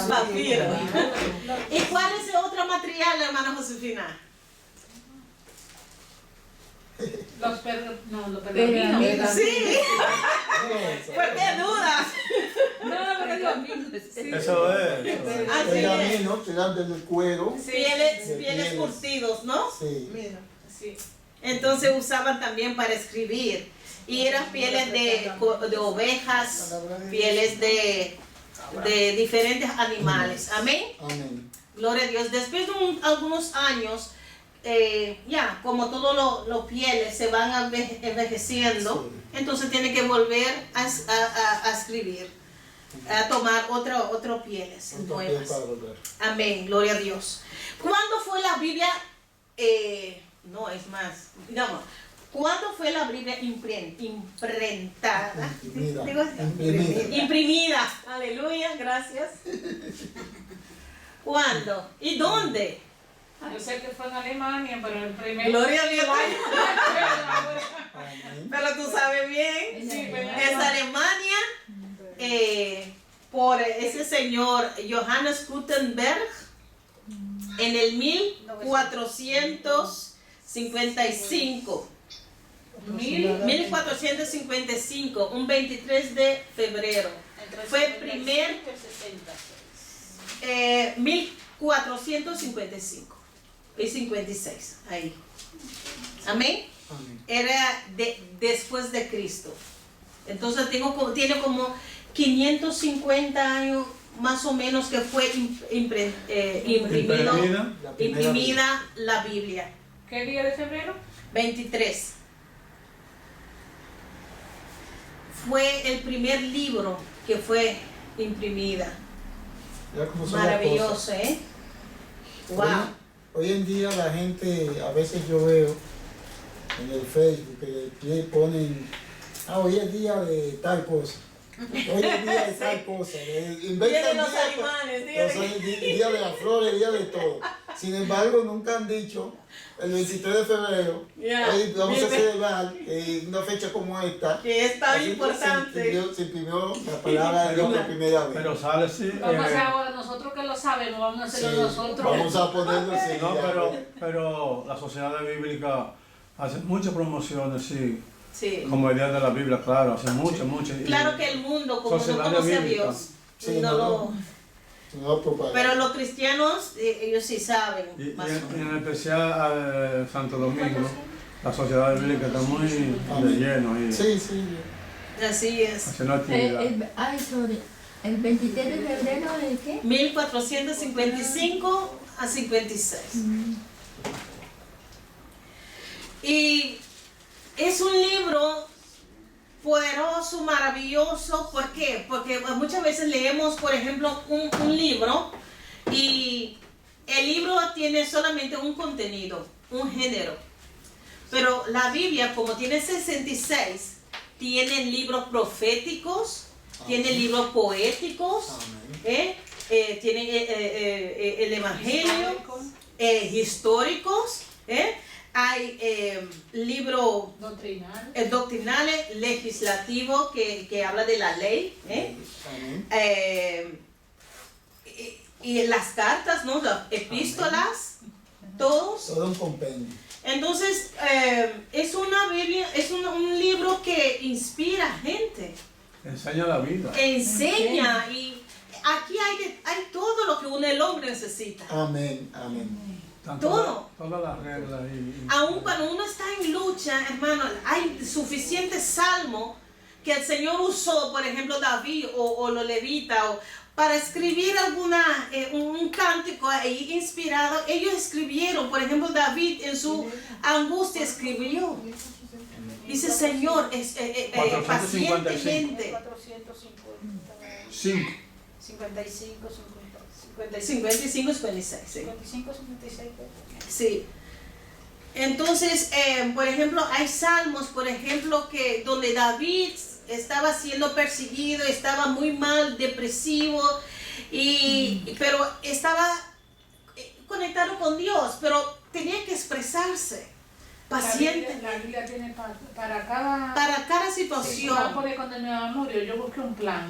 Papiro. ¿Y cuál es el otro material, hermana Josefina? Los pergaminos. Sí. ¿Por qué dudas? Eso es. Así es. Pergamino, que dan del cuero. Pieles curtidos, ¿no? Sí. Mira. Sí. Entonces usaban también para escribir. Y eran pieles de ovejas, pieles de diferentes animales. Amén. Amén. Gloria a Dios. Después de algunos años, ya, como todos los pieles se van envejeciendo, entonces tiene que volver a escribir, a tomar otro pieles Otro pie nuevas. para volver. Amén, gloria a Dios. ¿Cuándo fue la Biblia? No, es más, digamos, ¿cuándo fue la Biblia imprentada? Imprimida. Digo, imprimida. Aleluya, gracias. ¿Cuándo? ¿Y dónde? Yo sé que fue en Alemania, pero el primer... Gloria a Dios. Amén. Pero tú sabes bien. Sí, pero Es Alemania, por ese señor Johannes Gutenberg, en el 1455. 1455, un 23 de febrero. Fue el primer 1455 y 56, ahí. Amén. Amén. Era después de Cristo. Entonces tiene como 550 años más o menos que fue imprimida la Biblia. ¿Qué día de febrero? 23. Fue el primer libro que fue imprimida. Ya como son las cosas. Maravilloso, ¿eh? Wow. Hoy en día la gente, a veces yo veo en el Facebook que ponen, hoy es día de tal cosa. Hoy es día de tal cosa. Día de los animales, día de las flores, día de todo. Sin embargo, nunca han dicho el 23 de febrero, Yeah. hoy vamos a celebrar una fecha como esta. Que es tan Así importante. se imprimió la palabra de Dios por primera vez. Pero sale así. Vamos a hacer ahora nosotros que lo sabemos, vamos a hacerlo Sí, nosotros. vamos a ponerlo así. No, pero la sociedad bíblica hace muchas promociones, sí. Sí. Como el día de la Biblia, claro, hace muchas. Claro que el mundo, como no Sociedad conoce a bíblica. Dios, Sí, no no, lo... No, propagar. Pero los cristianos, ellos sí saben. Y Más o menos. en especial Santo Domingo, la sociedad bíblica está muy de lleno ahí, Sí, sí. Así es. haciendo actividad. Sorry. El 23 de febrero, ¿de qué? 1455 a 56. Y es un libro poderoso, maravilloso. ¿Por qué? Porque muchas veces leemos, por ejemplo, un libro y el libro tiene solamente un contenido, un género. Pero la Biblia, como tiene 66, tiene libros proféticos, tiene libros poéticos, Amén. tiene el Evangelio, históricos, hay libros Doctrinal. doctrinales, legislativos que habla de la ley, Amén. y las cartas, ¿no? Las epístolas, todos. Todo un compendio. Entonces, es una Biblia, es un libro que inspira gente, Enseña la vida. enseña, y aquí hay todo lo que el hombre necesita. Amén. Amén. Están todo. Todas las reglas. Aun cuando uno está en lucha, hermano, hay suficientes salmos que el Señor usó, por ejemplo, David o los levitas, para escribir un cántico ahí inspirado. Ellos escribieron, por ejemplo, David en su angustia escribió. Dice, Señor, pacientemente. 5. 55, 55, 56. Sí. 55, 56. Sí. Entonces, por ejemplo, hay salmos, por ejemplo, que donde David estaba siendo perseguido, estaba muy mal, depresivo, pero estaba conectado con Dios, pero tenía que expresarse, paciente. La Biblia tiene para cada situación. porque cuando mi mamá murió, yo busqué un plan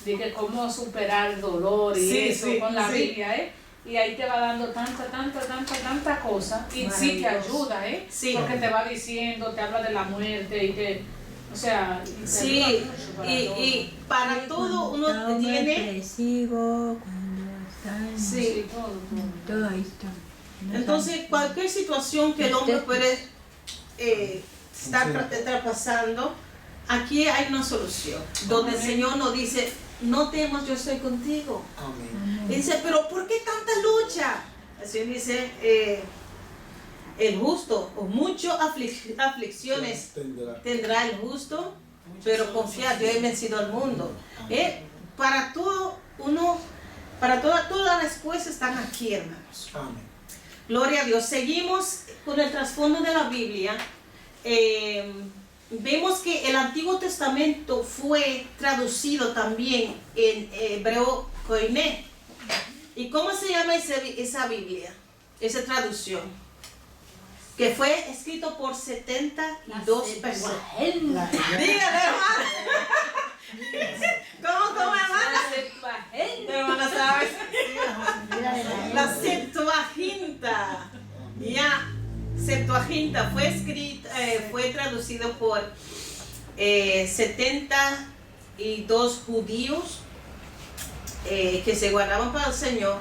de que cómo superar el dolor y eso con la Biblia, y ahí te va dando tanta cosa, y sí te ayuda, Sí. porque te va diciendo, te habla de la muerte, y te, o sea, y te Sí, ayuda mucho para todo. y para todo uno tiene. Depresivo, cuando está en Sí. todo esto. Entonces, cualquier situación que el hombre puede estar pasando, aquí hay una solución, donde el Señor nos dice, no temas, yo estoy contigo. Amén. Y dice, pero ¿por qué tanta lucha? Así dice, el justo, o muchas aflicciones tendrá el justo, pero confiad, yo he vencido al mundo. Para todo todas las respuestas están aquí, hermanos. Amén. Gloria a Dios. Seguimos con el trasfondo de la Biblia. Vemos que el Antiguo Testamento fue traducido también en hebreo koiné. ¿Y cómo se llama esa Biblia? Esa traducción. Que fue escrito por 72 personas. Dígale, hermana. ¿Cómo, hermana? Hermana, ¿sabes? La Septuaginta. Ya. Septuaginta fue traducido por 72 judíos que se guardaban para el Señor.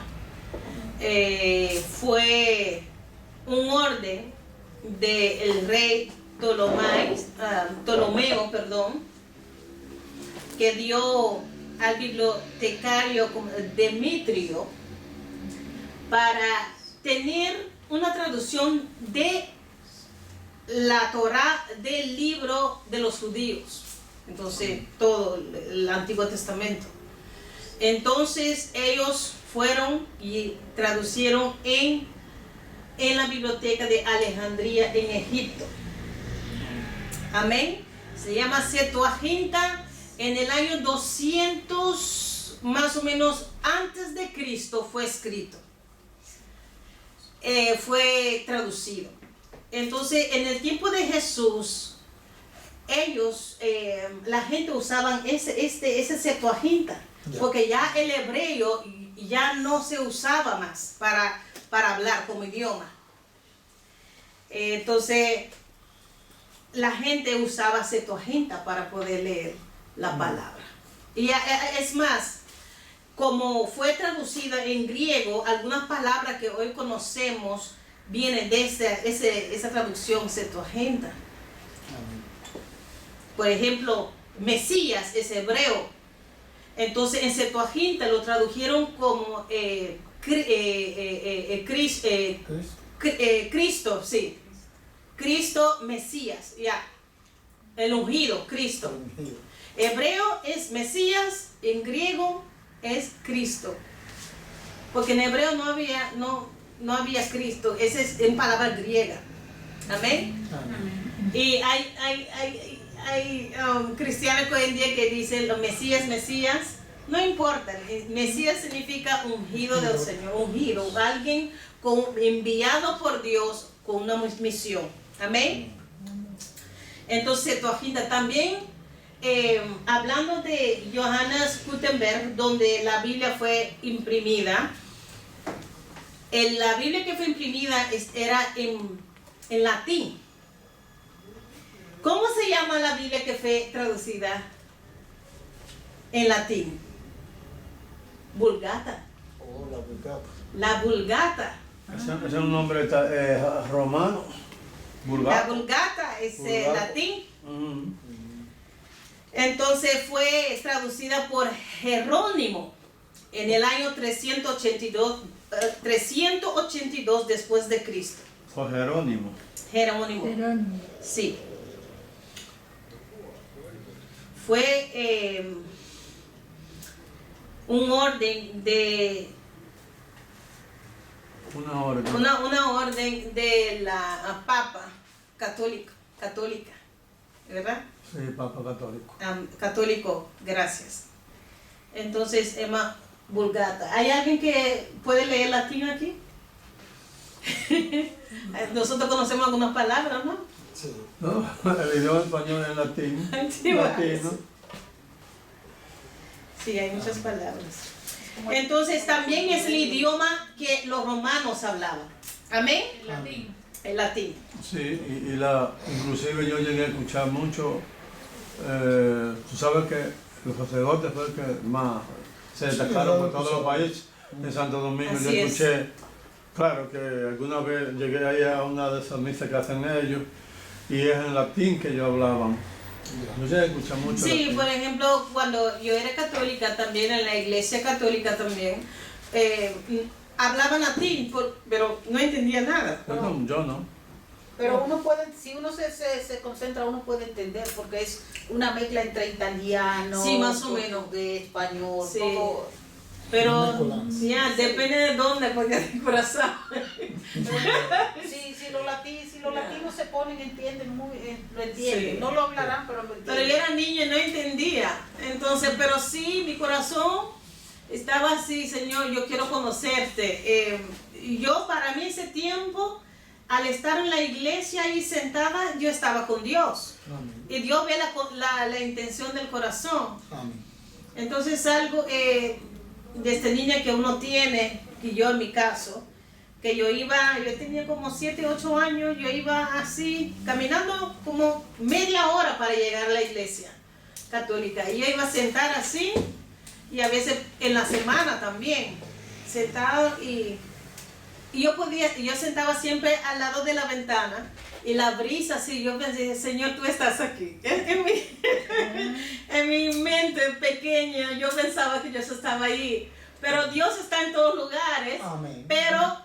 Fue un orden del rey Ptolomeo, que dio al bibliotecario Demetrio para tener una traducción de la Torá, del libro de los judíos. Entonces, todo el Antiguo Testamento. Entonces, ellos fueron y traducieron en la biblioteca de Alejandría en Egipto. Amén. Se llama Septuaginta. En el año 200, más o menos, antes de Cristo fue escrito. Fue traducido. Entonces, en el tiempo de Jesús, ellos, la gente usaban ese Septuaginta, porque ya el hebreo ya no se usaba más para hablar como idioma. Entonces, la gente usaba Septuaginta para poder leer la palabra. Y es más, como fue traducida en griego, algunas palabras que hoy conocemos vienen de esa traducción Septuaginta. Por ejemplo, Mesías es hebreo. Entonces en Septuaginta lo tradujeron como Cristo, sí. Cristo, Mesías, ya. El ungido, Cristo. Hebreo es Mesías, en griego es Cristo. Porque en hebreo no había Cristo, esa es en palabra griega. Amén. Amén. Y hay cristianos que hoy en día que dicen los Mesías. No importa, Mesías significa ungido del Señor, ungido, alguien enviado por Dios con una misión. Amén. Entonces, Septuaginta también, hablando de Johannes Gutenberg, donde la Biblia fue imprimida, la Biblia que fue imprimida era en latín. ¿Cómo se llama la Biblia que fue traducida en latín? Vulgata. Oh, la Vulgata. La Vulgata. Ese es un nombre romano. La Vulgata. Vulgata es Vulgata. latín. Ujú. Entonces fue traducida por Jerónimo en el año 382 después de Cristo. Fue Jerónimo. Jerónimo. Jerónimo. Sí. Fue un orden de Una orden. una orden de la Papa católica, ¿verdad? Sí, Papa Católico. Católico, gracias. Entonces, Emma Vulgata. ¿Hay alguien que puede leer latín aquí? Nosotros conocemos algunas palabras, ¿no? Sí. No, el idioma español es latín. Sí, Latino. Sí, hay muchas palabras. Entonces, también es el idioma que los romanos hablaban. ¿Amén? El latín. El latín. Sí, inclusive yo llegué a escuchar mucho, tú sabes que los sacerdotes fue el que más se destacaron por todos los países de Santo Domingo. Así Yo es. escuché, claro que alguna vez llegué ahí a una de esas misas que hacen ellos y es en latín que ellos hablaban. Yo llegué a escuchar mucho Sí, latín. por ejemplo, cuando yo era católica también, en la iglesia católica también, hablaban latín, pero no entendía nada. Yo no. Pero uno puede, si uno se concentra, uno puede entender, porque es una mezcla entre italiano, Sí, más o menos. portugués, español, Sí. todo. Pero Nicolás. ya, depende de dónde, porque de corazón. Si los latinos se ponen, entienden, lo entienden. Sí. No lo hablarán, pero lo entienden. Pero yo era niña y no entendía. Entonces, pero sí, mi corazón estaba así, Señor, yo quiero conocerte. Yo, para mí, ese tiempo, al estar en la iglesia ahí sentada, yo estaba con Dios. Amén. Y Dios ve la intención del corazón. Amén. Entonces, algo desde niña que uno tiene, y yo en mi caso, que yo tenía como 7, 8 años, yo iba así, caminando como media hora para llegar a la iglesia católica. Y yo iba a sentar así, y a veces en la semana también, sentado y yo sentaba siempre al lado de la ventana, y la brisa así, yo pensé, Señor, tú estás aquí. En mi mente pequeña, yo pensaba que Dios estaba ahí. Pero Dios está en todos lugares. Amén. Pero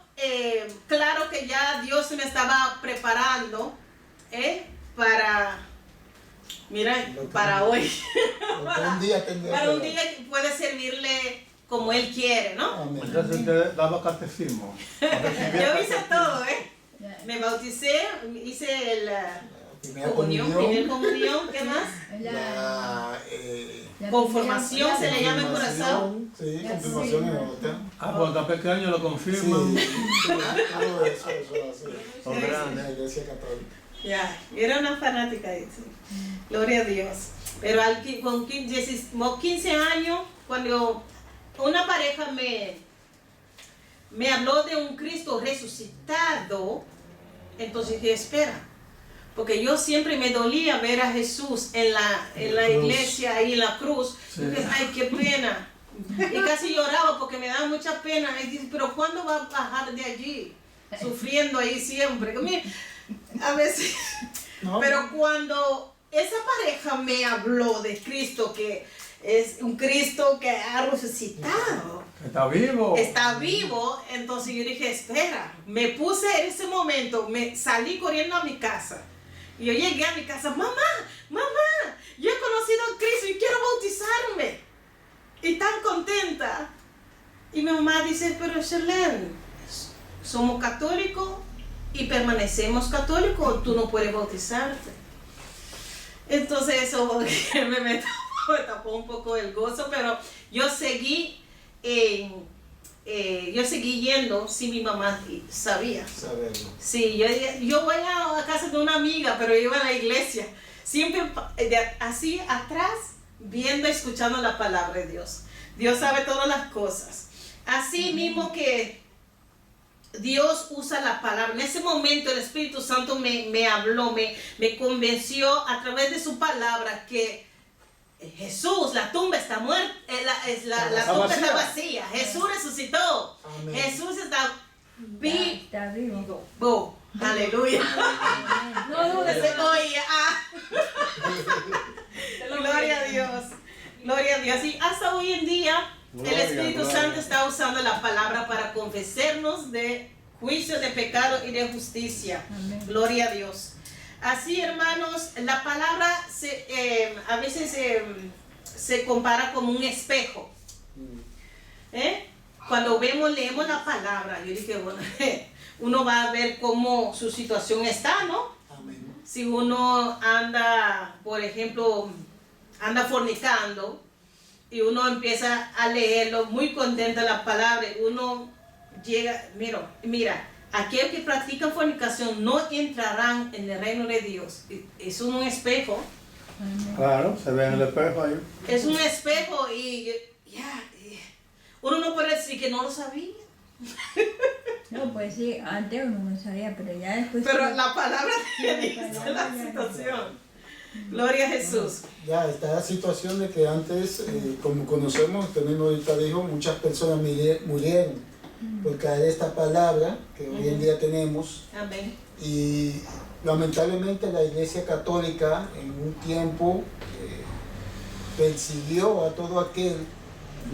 claro que ya Dios me estaba preparando para, mira, para hoy. Porque un día tendré Para un que- día que puede servirle como Él quiere, ¿no? Amén. Entonces usted daba catecismo. Yo hice todo, Ya. Me bauticé, hice la Primera comunión, primer comunión, ¿qué más? La Conformación primera- se le llama en corazón. Sí, confirmación en el hotel. Cuando está pequeño lo confirman. Sí, todo eso, así. O En la grande. iglesia católica. Ya, yo era una fanática de eso. Gloria a Dios. Pero con 15 años, cuando una pareja me habló de un Cristo resucitado, entonces dije, espera, porque yo siempre me dolía ver a Jesús en la cruz. iglesia, ahí en la cruz. Sí. Y dije, ay, qué pena. Y casi lloraba porque me daba mucha pena. Y dije, pero ¿cuándo va a bajar de allí? Sufriendo ahí siempre. A veces... No, Pero cuando esa pareja me habló de Cristo, que es un Cristo que ha resucitado, Está vivo. está vivo, entonces yo dije, espera, me puse en ese momento, me salí corriendo a mi casa. Y yo llegué a mi casa, mamá, yo he conocido a Cristo y quiero bautizarme. Y tan contenta. Y mi mamá dice, pero Sherlyn, somos católicos y permanecemos católicos, tú no puedes bautizarte. Entonces eso me tapó un poco el gozo, pero yo seguí yendo si mi mamá sabía. Saberlo. Sí, yo voy a casa de una amiga, pero yo iba a la iglesia. Siempre así atrás, viendo, escuchando la palabra de Dios. Dios sabe todas las cosas. Así mismo que Dios usa la palabra. En ese momento el Espíritu Santo me habló, me convenció a través de su palabra que Jesús, la tumba está muerta, la tumba está vacía. Jesús resucitó. Amén. Jesús está vivo. Está vivo. Oh, aleluya. No dudes. Oye, gloria a Dios. Gloria a Dios. Y hasta hoy en día el Espíritu Santo está usando la palabra para convencernos de juicio, de pecado y de justicia. Amén. Gloria a Dios. Así, hermanos, la palabra a veces se compara como un espejo. Cuando leemos la palabra, yo dije, bueno, uno va a ver cómo su situación está, ¿no? Amén. Si uno anda, por ejemplo, anda fornicando y uno empieza a leerlo muy contento la palabra, uno llega, mira, aquellos que practican fornicación no entrarán en el reino de Dios. Es un espejo. Claro, se ve en el espejo ahí. Es un espejo y uno no puede decir que no lo sabía. No, pues sí, antes uno no sabía, pero ya después. Pero sí. la palabra te La dice palabra la ya situación. Gloria a Jesús. Ya está la situación de que antes, como conocemos, usted mismo ahorita dijo, muchas personas murieron por caer esta palabra que hoy en día tenemos. Amén. Y lamentablemente la Iglesia Católica en un tiempo persiguió a todo aquel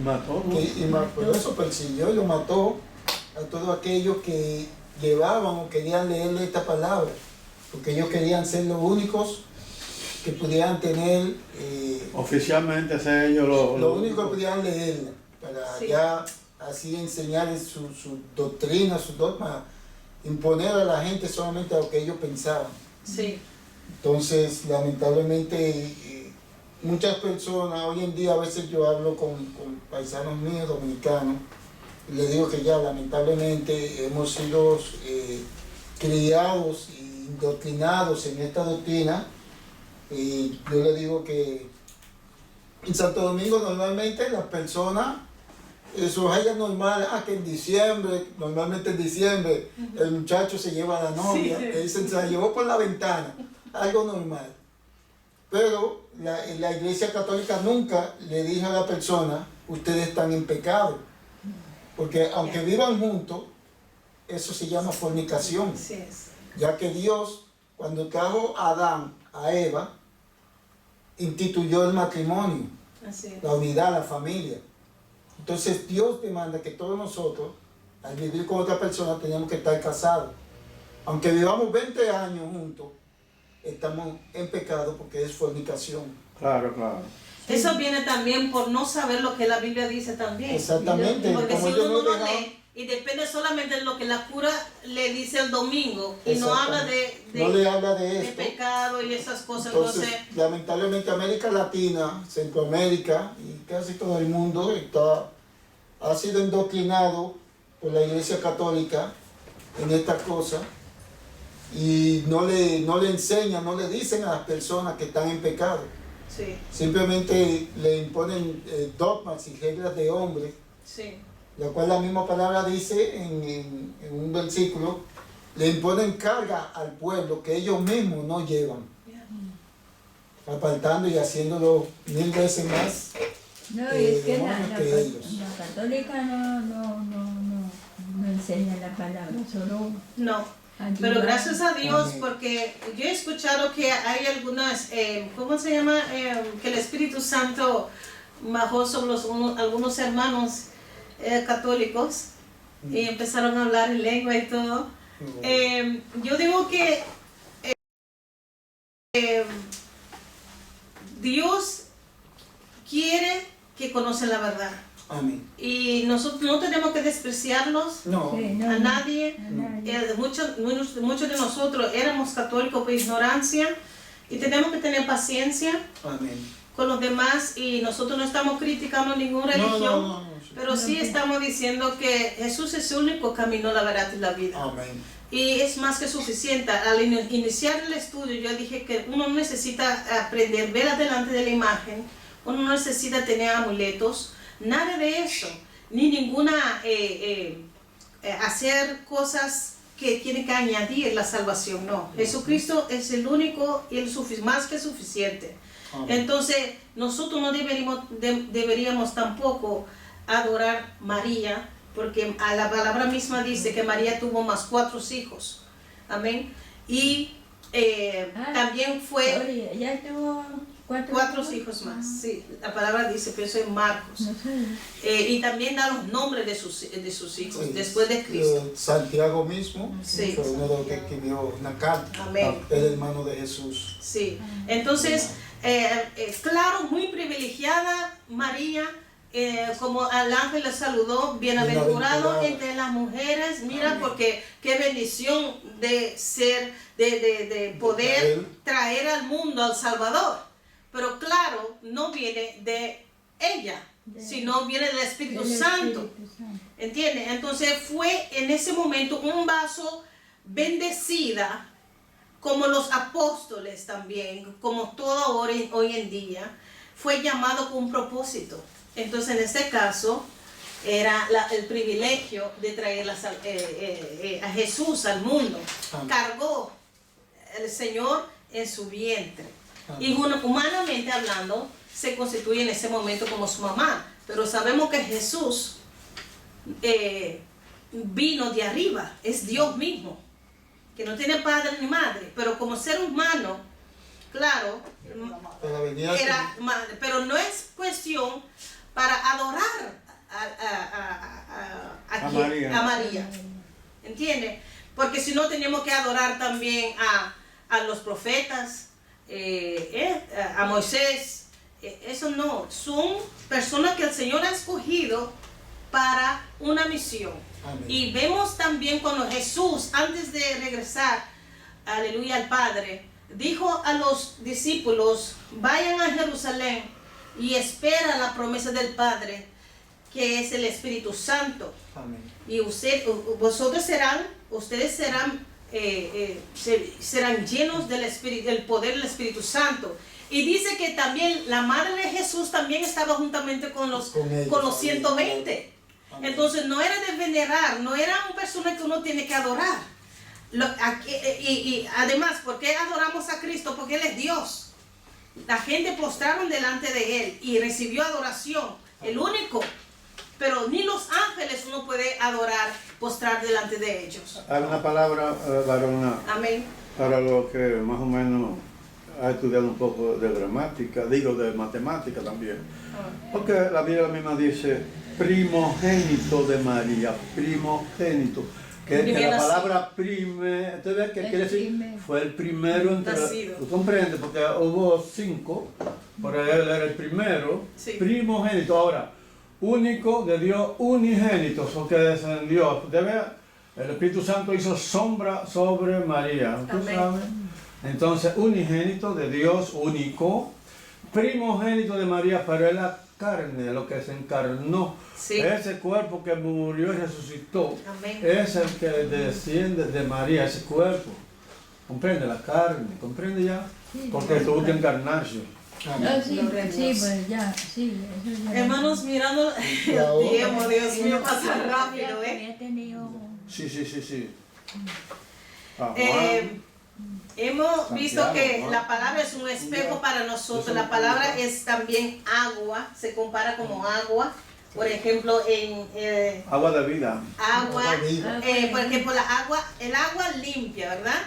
Mató, ¿no? por eso persiguió y lo mató a todos aquellos que llevaban o querían leerle esta palabra, porque ellos querían ser los únicos que pudieran tener Oficialmente ser ellos lo único que pudieran leerla para Sí. ya así enseñar su doctrina, su dogma, imponer a la gente solamente lo que ellos pensaban. Sí. Entonces, lamentablemente, muchas personas, hoy en día a veces yo hablo con paisanos míos dominicanos, y les digo que ya lamentablemente hemos sido criados y indoctrinados en esta doctrina, y yo les digo que en Santo Domingo normalmente las personas, eso es algo normal, que en diciembre, normalmente en diciembre, el muchacho se lleva a la novia, Sí. le dicen, se la llevó por la ventana, algo normal. Pero la Iglesia Católica nunca le dijo a la persona, ustedes están en pecado. Porque aunque vivan juntos, eso se llama fornicación. Así es. Ya que Dios, cuando trajo a Adán, a Eva, instituyó el matrimonio, Así es. la unidad, la familia. Entonces Dios demanda que todos nosotros, al vivir con otra persona, tenemos que estar casados. Aunque vivamos 20 años juntos, estamos en pecado porque es fornicación. Claro, claro. Eso viene también por no saber lo que la Biblia dice también. Exactamente. Porque como si ellos uno no dejan- lee y depende solamente de lo que la cura le dice el domingo y no habla no le habla de de esto. pecado y esas cosas, Entonces, lamentablemente América Latina, Centroamérica y casi todo el mundo ha sido indoctrinado por la Iglesia Católica en estas cosas y no le enseñan, no le dicen a las personas que están en pecado. sí, Simplemente le imponen dogmas y reglas de hombre, sí, la cual la misma palabra dice en un versículo, le imponen carga al pueblo que ellos mismos no llevan, apartando y haciéndolo 1000 veces más. No, y es que demonios que ellos. la católica no enseña la palabra, solo no. ayuda. Pero gracias a Dios, Amén. porque yo he escuchado que hay algunas, ¿cómo se llama? Que el Espíritu Santo bajó sobre algunos hermanos católicos y empezaron a hablar en lengua y todo. Yo digo que Dios quiere que conocen la verdad Amén. y nosotros no tenemos que despreciarlos No, Sí, no, a nadie. a nadie. Muchos de nosotros éramos católicos por ignorancia Y tenemos que tener paciencia Amén. con los demás, y nosotros no estamos criticando ninguna religión, No, sí. pero sí estamos diciendo que Jesús es el único camino, la verdad y la vida. Amén. Y es más que suficiente. Al iniciar el estudio yo dije que uno no necesita aprender, ver adelante de la imagen, uno no necesita tener amuletos, nada de eso, ni ninguna hacer cosas que tienen que añadir la salvación, no. Jesucristo es el único y el más que suficiente. Amén. Entonces nosotros no deberíamos tampoco adorar a María, porque a la palabra misma dice que María tuvo más 4 hijos. Amén. Y también fue Sorry, ella tuvo 4 hijos más. Sí, la palabra dice, pienso en Marcos. No sé. Y también da los nombres de sus hijos Sí. después de Cristo. Santiago mismo Sí. fue uno de los que escribió una carta. Amén. El hermano de Jesús. Sí. Entonces, claro, muy privilegiada María. Como al ángel le saludó, bienaventurado entre las mujeres, mira, Amén. porque qué bendición de ser, de poder traer al mundo al Salvador. Pero claro, no viene de ella, sino viene del Espíritu Santo. ¿Entiendes? Entonces fue en ese momento un vaso bendecida, como los apóstoles también, como todo hoy en día, fue llamado con un propósito. Entonces, en este caso, era el privilegio de traer a Jesús al mundo. Amén. Cargó el Señor en su vientre. Amén. Y humanamente hablando, se constituye en ese momento como su mamá. Pero sabemos que Jesús vino de arriba, es Dios mismo, que no tiene padre ni madre, pero como ser humano, claro, era madre. Pero no es cuestión para adorar A quién? María. A María. ¿Entiendes? Porque si no tenemos que adorar también a los profetas, a Moisés. Eso no, son personas que el Señor ha escogido para una misión. Amén. Y vemos también cuando Jesús, antes de regresar, aleluya, al Padre, dijo a los discípulos, vayan a Jerusalén y espera la promesa del Padre, que es el Espíritu Santo. Amén. Y ustedes serán llenos del Espíritu, del poder del Espíritu Santo. Y dice que también la madre de Jesús también estaba juntamente con los 120. Amén. Entonces no era de venerar, no era una persona que uno tiene que adorar. Y además, ¿por qué adoramos a Cristo? Porque Él es Dios. La gente postraron delante de Él y recibió adoración, el único. Pero ni los ángeles uno puede adorar, postrar delante de ellos. Hay una palabra, varona, Amén. para lo que más o menos ha estudiado un poco de gramática, digo de matemática también. Porque la Biblia misma dice primogénito de María, primogénito. Que la palabra prime, ¿usted ve qué quiere decir? Primer. Fue el primero entre Nacido. ¿tú comprendes? Porque hubo 5, por él era el primero, Sí. primogénito. Ahora, único de Dios, unigénito, so que descendió. Usted ve, el Espíritu Santo hizo sombra sobre María, ¿tú Amén. sabes? Entonces, unigénito de Dios, único, primogénito de María, pero es la carne, lo que se encarnó. Sí. Ese cuerpo que murió y resucitó, Amén. es el que desciende de María, ese cuerpo. ¿Comprende? La carne, ¿comprende ya? Sí, Porque tuvo que encarnarse. No, sí, Gloria a sí, Dios. pues ya, sí, eso ya. Hermanos, mirando el tiempo, Dios mío, pasa rápido, Había tenido... Sí. Ah, Hemos visto Santiago, que ¿no? la palabra es un espejo para nosotros. La palabra es también agua, se compara como agua. Por ejemplo, en agua de vida. agua, Vida. por ejemplo, el agua limpia, ¿verdad?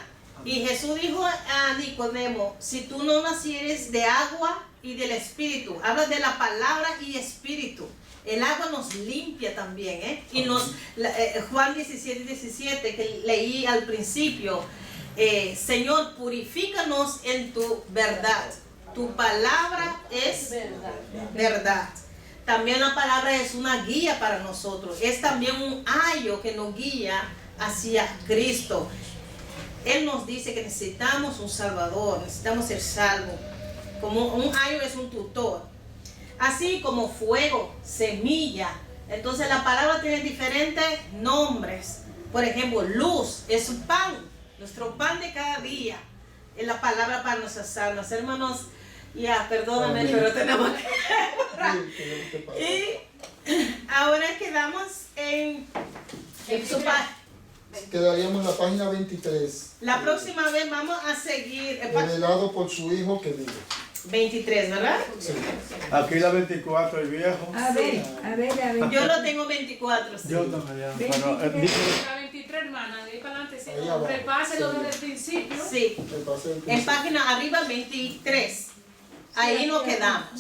Y Jesús dijo a Nicodemo, si tú no nacieres de agua y del Espíritu, habla de la palabra y Espíritu. El agua nos limpia también, ¿eh? Y Juan 17:17, que leí al principio, Señor, purifícanos en tu verdad. Tu palabra es verdad. También la palabra es una guía para nosotros. Es también un ayo que nos guía hacia Cristo. Él nos dice que necesitamos un salvador, necesitamos ser salvos. Como un ayo es un tutor. Así como fuego, semilla. Entonces la palabra tiene diferentes nombres. Por ejemplo, luz es un pan, nuestro pan de cada día. Es la palabra para nuestras almas. Hermanos, ya, perdóname, Amén. pero tenemos que... Sí, Y ahora quedamos en su página. quedaríamos en la página 23. La próxima vez vamos a seguir Revelado por su Hijo que vive. 23, ¿verdad? Sí. Aquí la 24, el viejo. A ver. Yo lo tengo 24. Sí. Yo también, pero dice La 23, hermana, de ahí para adelante, sí. Ahí abajo. Repáselo Sí. desde el principio. Sí, Me pasé el en principio. página arriba 23. Ahí nos quedamos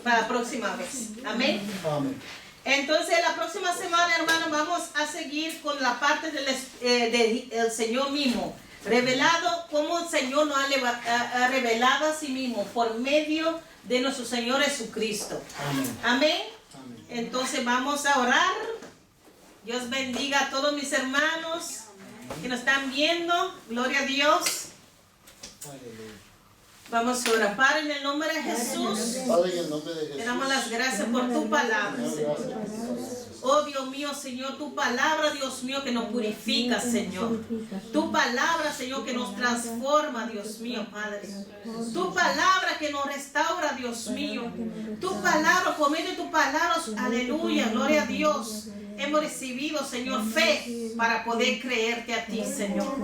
para la próxima vez. Amén. Amén. Entonces la próxima semana, hermanos, vamos a seguir con la parte del Señor mismo. Revelado, como el Señor nos ha revelado a sí mismo por medio de nuestro Señor Jesucristo. Amén. Amén. Amén. Entonces vamos a orar. Dios bendiga a todos mis hermanos que nos están viendo. Gloria a Dios. Aleluya. Vamos a orar. Padre, en el nombre de Jesús, Padre, en el nombre de te Jesús. damos las gracias por tu palabra, Señor, Señor. gracias por tu palabra. Oh Dios mío, Señor, tu palabra, Dios mío, que nos purifica, Señor. Tu palabra, Señor, que nos transforma, Dios mío, Padre. Tu palabra que nos restaura, Dios mío. Tu palabra, por medio de tu palabra, aleluya, gloria a Dios. Hemos recibido, Señor, fe para poder creerte a ti, Señor.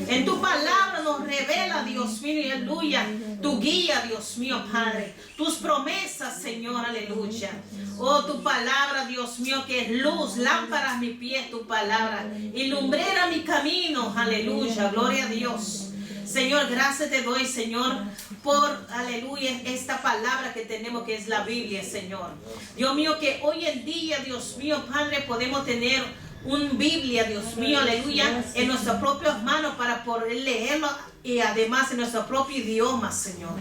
En tu palabra nos revela, Dios mío, aleluya, tu guía, Dios mío, Padre. Tus promesas, Señor, aleluya. Oh, tu palabra, Dios mío, que es luz, lámpara a mi pie, tu palabra. Y lumbrera mi camino, aleluya, gloria a Dios. Señor, gracias te doy, Señor, por, aleluya, esta palabra que tenemos que es la Biblia, Señor. Dios mío, que hoy en día, Dios mío, Padre, podemos tener una Biblia, Dios mío, aleluya, en nuestras propias manos para poder leerlo y además en nuestro propio idioma, Señor.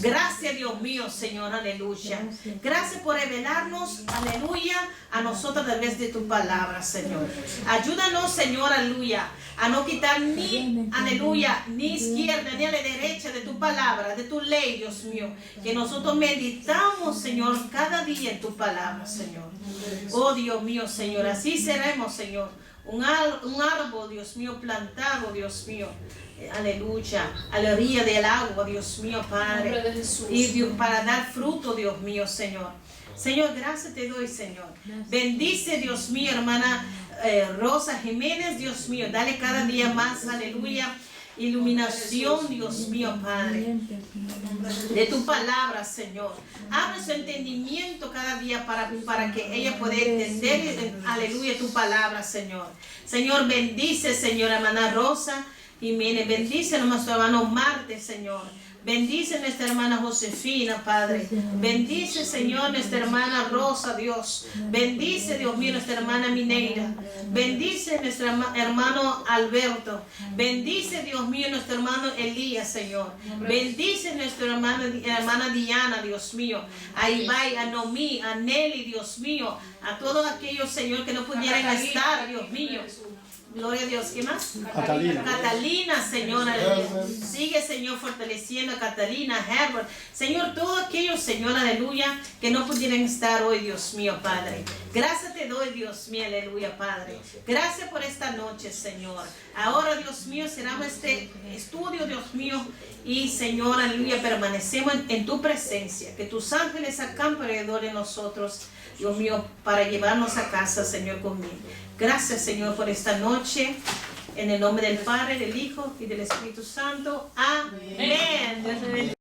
Gracias, Dios mío, Señor, aleluya. Gracias por revelarnos, aleluya, a nosotros a través de tu palabra, Señor. Ayúdanos, Señor, aleluya, a no quitar ni, aleluya, ni izquierda ni a la derecha de tu palabra, de tu ley, Dios mío. Que nosotros meditamos, Señor, cada día en tu palabra, Señor. Oh, Dios mío, Señor, así seremos, Señor. Un árbol, Dios mío, plantado, Dios mío. Aleluya, a la orilla del agua, Dios mío, Padre. En nombre de Jesús. Y Dios, para dar fruto, Dios mío, Señor. Señor, gracias te doy, Señor. Bendice, Dios mío, hermana Rosa Jiménez, Dios mío. Dale cada día más, aleluya, iluminación, Dios mío, Padre, de tu palabra, Señor. Abre su entendimiento cada día para que ella pueda entender, aleluya, tu palabra, Señor. Señor, bendice, Señor, hermana Rosa Jiménez. Bendice a nuestro hermano Marte, Señor. Bendice a nuestra hermana Josefina, Padre. Bendice, Señor, nuestra hermana Rosa, Dios. Bendice, Dios mío, nuestra hermana Mineira. Bendice a nuestro hermano Alberto. Bendice, Dios mío, nuestro hermano Elías, Señor. Bendice a nuestra hermana Diana, Dios mío. A Ibai, a Nomi, a Nelly, Dios mío. A todos aquellos, Señor, que no pudieran estar, Dios mío. Gloria a Dios. ¿Qué más? Catalina. Catalina, Señor. Sigue, Señor, fortaleciendo a Catalina, Herbert. Señor, todos aquellos, Señor, aleluya, que no pudieran estar hoy, Dios mío, Padre. Gracias te doy, Dios mío, aleluya, Padre. Gracias por esta noche, Señor. Ahora, Dios mío, cerramos este estudio, Dios mío. Y, Señor, aleluya, permanecemos en tu presencia. Que tus ángeles acampen alrededor de nosotros, Dios mío, para llevarnos a casa, Señor, conmigo. Gracias, Señor, por esta noche. En el nombre del Padre, del Hijo y del Espíritu Santo. Amén. Dios te bendiga.